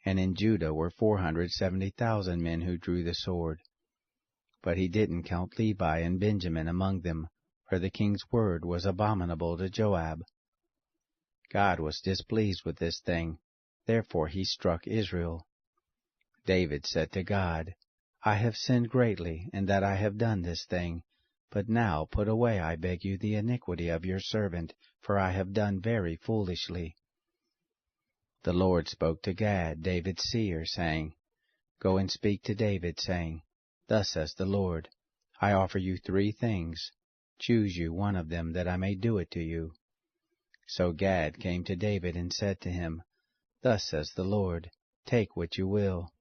and in Judah were 470,000 men who drew the sword. But he didn't count Levi and Benjamin among them, for the king's word was abominable to Joab. God was displeased with this thing, therefore he struck Israel. David said to God, I have sinned greatly in that I have done this thing, but now put away, I beg you, the iniquity of your servant, for I have done very foolishly. The Lord spoke to Gad, David's seer, saying, Go and speak to David, saying, Thus says the Lord, I offer you 3 things. Choose you one of them, that I may do it to you. So Gad came to David and said to him, Thus says the Lord, Take what you will.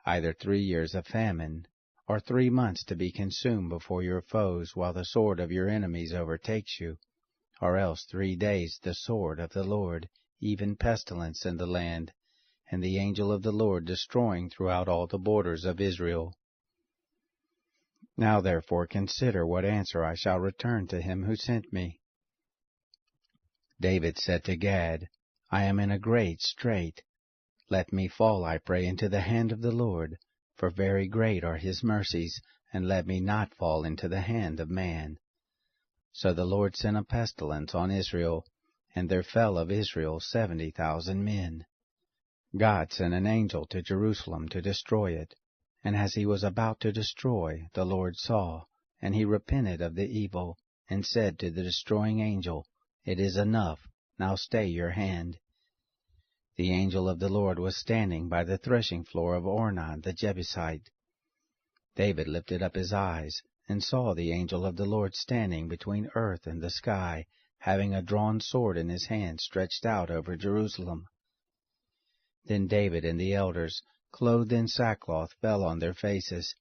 Either 3 years of famine, or 3 months to be consumed before your foes, while the sword of your enemies overtakes you, or else 3 days the sword of the Lord, even pestilence in the land, and the angel of the Lord destroying throughout all the borders of Israel. Now therefore consider what answer I shall return to him who sent me. David said to Gad, I am in a great strait. Let me fall, I pray, into the hand of the Lord, for very great are his mercies, and let me not fall into the hand of man. So the Lord sent a pestilence on Israel, and there fell of Israel 70,000 men. God sent an angel to Jerusalem to destroy it, and as he was about to destroy, the Lord saw, and he repented of the evil, and said to the destroying angel, It is enough, now stay your hand. The angel of the Lord was standing by the threshing floor of Ornan the Jebusite. David lifted up his eyes, and saw the angel of the Lord standing between earth and the sky, having a drawn sword in his hand stretched out over Jerusalem. Then David and the elders, clothed in sackcloth, fell on their faces.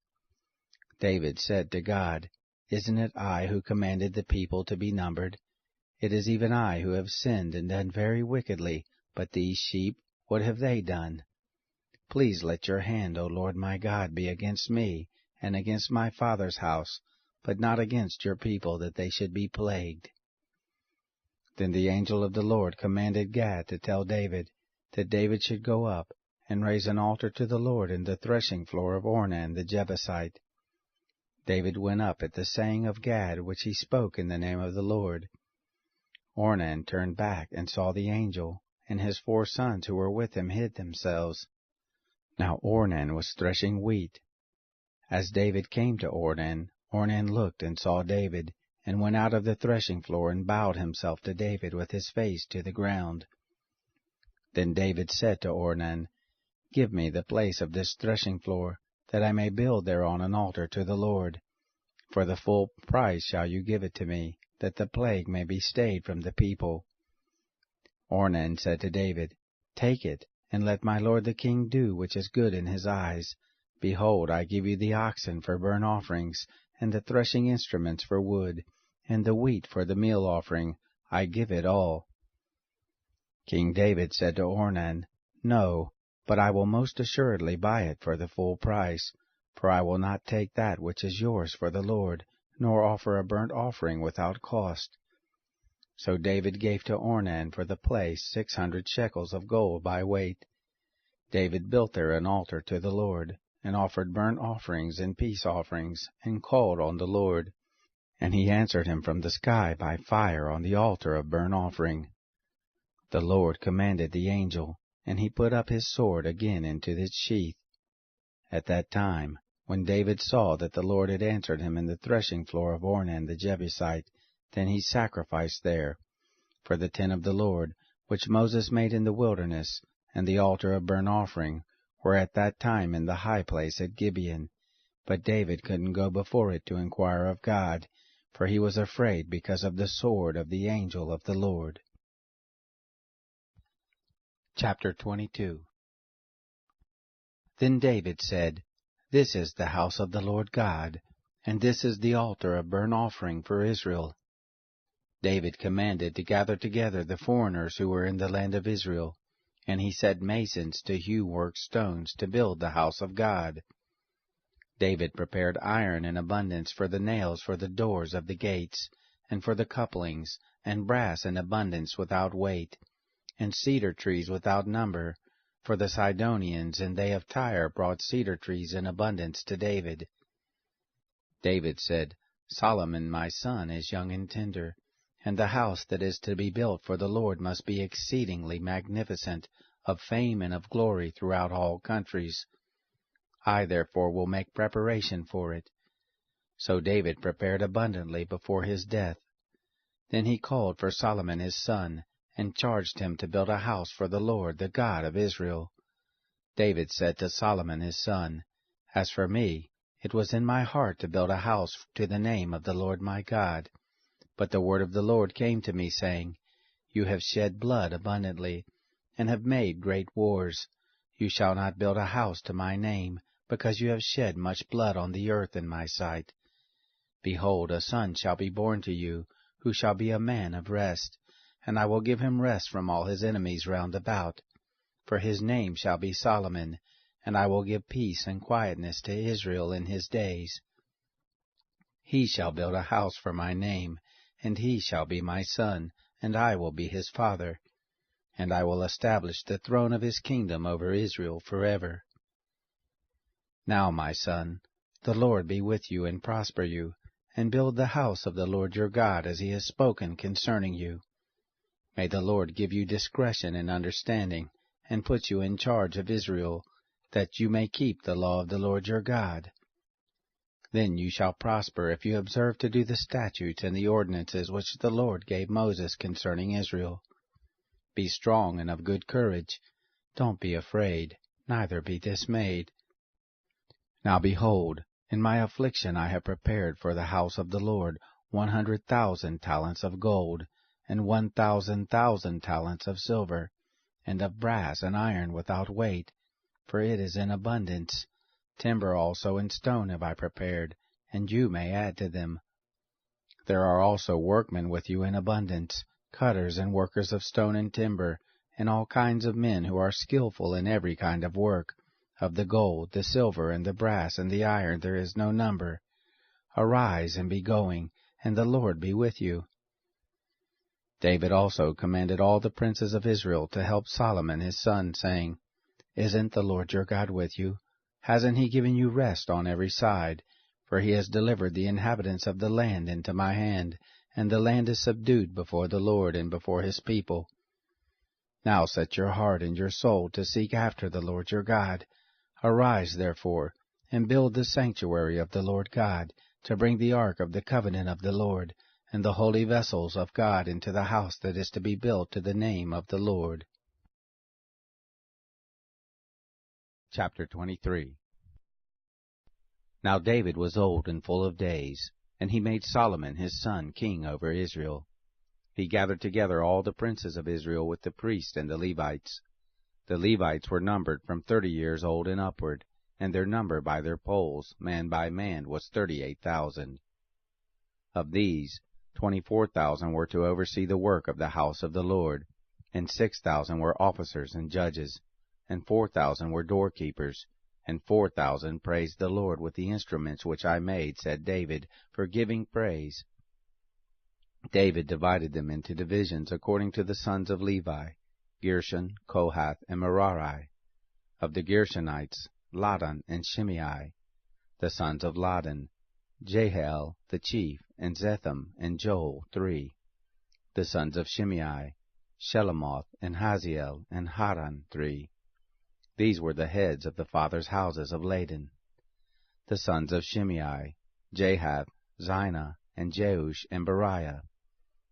David said to God, "Isn't it I who commanded the people to be numbered? It is even I who have sinned and done very wickedly, but these sheep, what have they done? Please let your hand, O Lord my God, be against me and against my father's house, but not against your people, that they should be plagued." Then the angel of the Lord commanded Gad to tell David that David should go up and raise an altar to the Lord in the threshing floor of Ornan the Jebusite. David went up at the saying of Gad, which he spoke in the name of the Lord. Ornan turned back and saw the angel, and his 4 sons who were with him hid themselves. Now Ornan was threshing wheat. As David came to Ornan, Ornan looked and saw David, and went out of the threshing floor and bowed himself to David with his face to the ground. Then David said to Ornan, "Give me the place of this threshing floor, that I may build thereon an altar to the Lord. For the full price shall you give it to me, that the plague may be stayed from the people." Ornan said to David, "Take it, and let my lord the king do which is good in his eyes. Behold, I give you the oxen for burnt offerings, and the threshing instruments for wood, and the wheat for the meal offering. I give it all." King David said to Ornan, "No, but I will most assuredly buy it for the full price, for I will not take that which is yours for the Lord, nor offer a burnt offering without cost." So David gave to Ornan for the place 600 shekels of gold by weight. David built there an altar to the Lord, and offered burnt offerings and peace offerings, and called on the Lord. And he answered him from the sky by fire on the altar of burnt offering. The Lord commanded the angel, and he put up his sword again into its sheath. At that time, when David saw that the Lord had answered him in the threshing floor of Ornan the Jebusite, then he sacrificed there. For the tent of the Lord, which Moses made in the wilderness, and the altar of burnt offering, were at that time in the high place at Gibeon. But David couldn't go before it to inquire of God, for he was afraid because of the sword of the angel of the Lord. Chapter 22. Then David said, "This is the house of the Lord God, and this is the altar of burnt offering for Israel." David commanded to gather together the foreigners who were in the land of Israel, and he set masons to hew worked stones to build the house of God. David prepared iron in abundance for the nails for the doors of the gates, and for the couplings, and brass in abundance without weight, and cedar trees without number, for the Sidonians and they of Tyre brought cedar trees in abundance to David. David said, "Solomon my son is young and tender, and the house that is to be built for the Lord must be exceedingly magnificent, of fame and of glory throughout all countries. I therefore will make preparation for it." So David prepared abundantly before his death. Then he called for Solomon his son, and charged him to build a house for the Lord, the God of Israel. David said to Solomon his son, "As for me, it was in my heart to build a house to the name of the Lord my God. But the word of the Lord came to me, saying, You have shed blood abundantly, and have made great wars. You shall not build a house to my name, because you have shed much blood on the earth in my sight. Behold, a son shall be born to you, who shall be a man of rest, and I will give him rest from all his enemies round about. For his name shall be Solomon, and I will give peace and quietness to Israel in his days. He shall build a house for my name, and he shall be my son, and I will be his father. And I will establish the throne of his kingdom over Israel forever. Now, my son, the Lord be with you and prosper you, and build the house of the Lord your God as he has spoken concerning you. May the Lord give you discretion and understanding, and put you in charge of Israel, that you may keep the law of the Lord your God. Then you shall prosper if you observe to do the statutes and the ordinances which the Lord gave Moses concerning Israel. Be strong and of good courage. Don't be afraid, neither be dismayed. Now behold, In my affliction I have prepared for the house of the Lord 100,000 talents of gold, and 1,000,000 talents of silver, and of brass and iron without weight, for it is in abundance. Timber also and stone have I prepared, and you may add to them. There are also workmen with you in abundance, cutters and workers of stone and timber, and all kinds of men who are skillful in every kind of work. Of the gold, the silver, and the brass, and the iron there is no number. Arise and be going, and the Lord be with you. David also commanded all the princes of Israel to help Solomon his son, saying, Isn't the Lord your God with you? Hasn't he given you rest on every side? For he has delivered the inhabitants of the land into my hand, and the land is subdued before the Lord and before his people. Now set your heart and your soul to seek after the Lord your God. Arise, therefore, and build the sanctuary of the Lord God, to bring the ark of the covenant of the Lord, and the holy vessels of God into the house that is to be built to the name of the Lord. Chapter 23. Now David was old and full of days, and he made Solomon his son king over Israel. He gathered together all the princes of Israel with the priests and the Levites. The Levites were numbered from 30 years old and upward, and their number by their polls, man by man, was 38,000. Of these, 24,000 were to oversee the work of the house of the Lord, and 6,000 were officers and judges, and 4,000 were doorkeepers, and 4,000 praised the Lord with the instruments which I made, said David, for giving praise. David divided them into divisions according to the sons of Levi, Gershon, Kohath, and Merari. Of the Gershonites, Ladan and Shimei. The sons of Ladan, Jehiel the chief, and Zetham and Joel, 3. The sons of Shimei, Shelomoth and Haziel and Haran, 3. These were the heads of the fathers' houses of Ladan. The sons of Shimei, Jahath, Zina, and Jeush, and Beriah.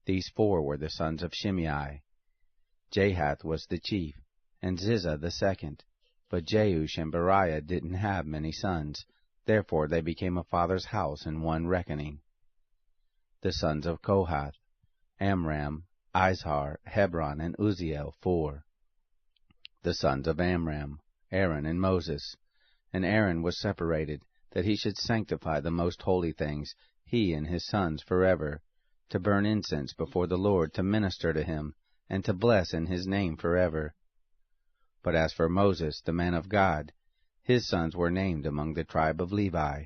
These 4 were the sons of Shimei. Jahath was the chief, and Ziza the second. But Jeush and Beriah didn't have many sons, therefore they became a father's house in one reckoning. The sons of Kohath, Amram, Izhar, Hebron, and Uzziel, 4. The sons of Amram, Aaron and Moses. And Aaron was separated, that he should sanctify the most holy things, he and his sons forever, to burn incense before the Lord, to minister to him, and to bless in his name forever. But as for Moses, the man of God, his sons were named among the tribe of Levi.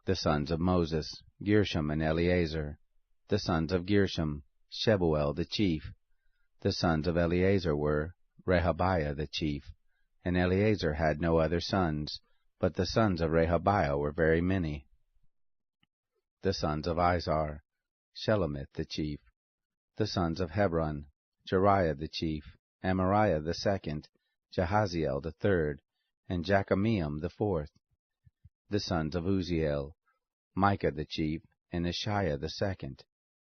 The sons of Moses, Gershom and Eleazar. The sons of Gershom, Shebuel the chief. The sons of Eleazar were Rehabiah the chief, and Eleazar had no other sons, but the sons of Rehabiah were very many. The sons of Izhar, Shelomith the chief. The sons of Hebron, Jeriah the chief, Amariah the second, Jahaziel the third, and Jekameam the fourth. The sons of Uzziel, Micah the chief, and Ishiah the second.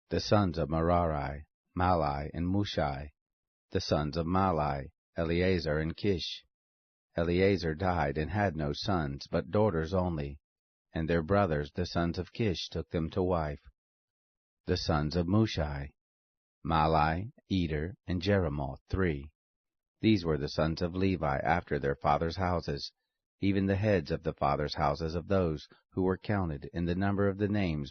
The sons of Merari, Malai and Mushai. The sons of Malai, Eleazar and Kish. Eleazar died and had no sons, but daughters only, and their brothers the sons of Kish took them to wife. The sons of Mushai, Malai, Eder, and Jeremoth, 3. These were the sons of Levi after their fathers' houses, even the heads of the fathers' houses of those who were counted in the number of the names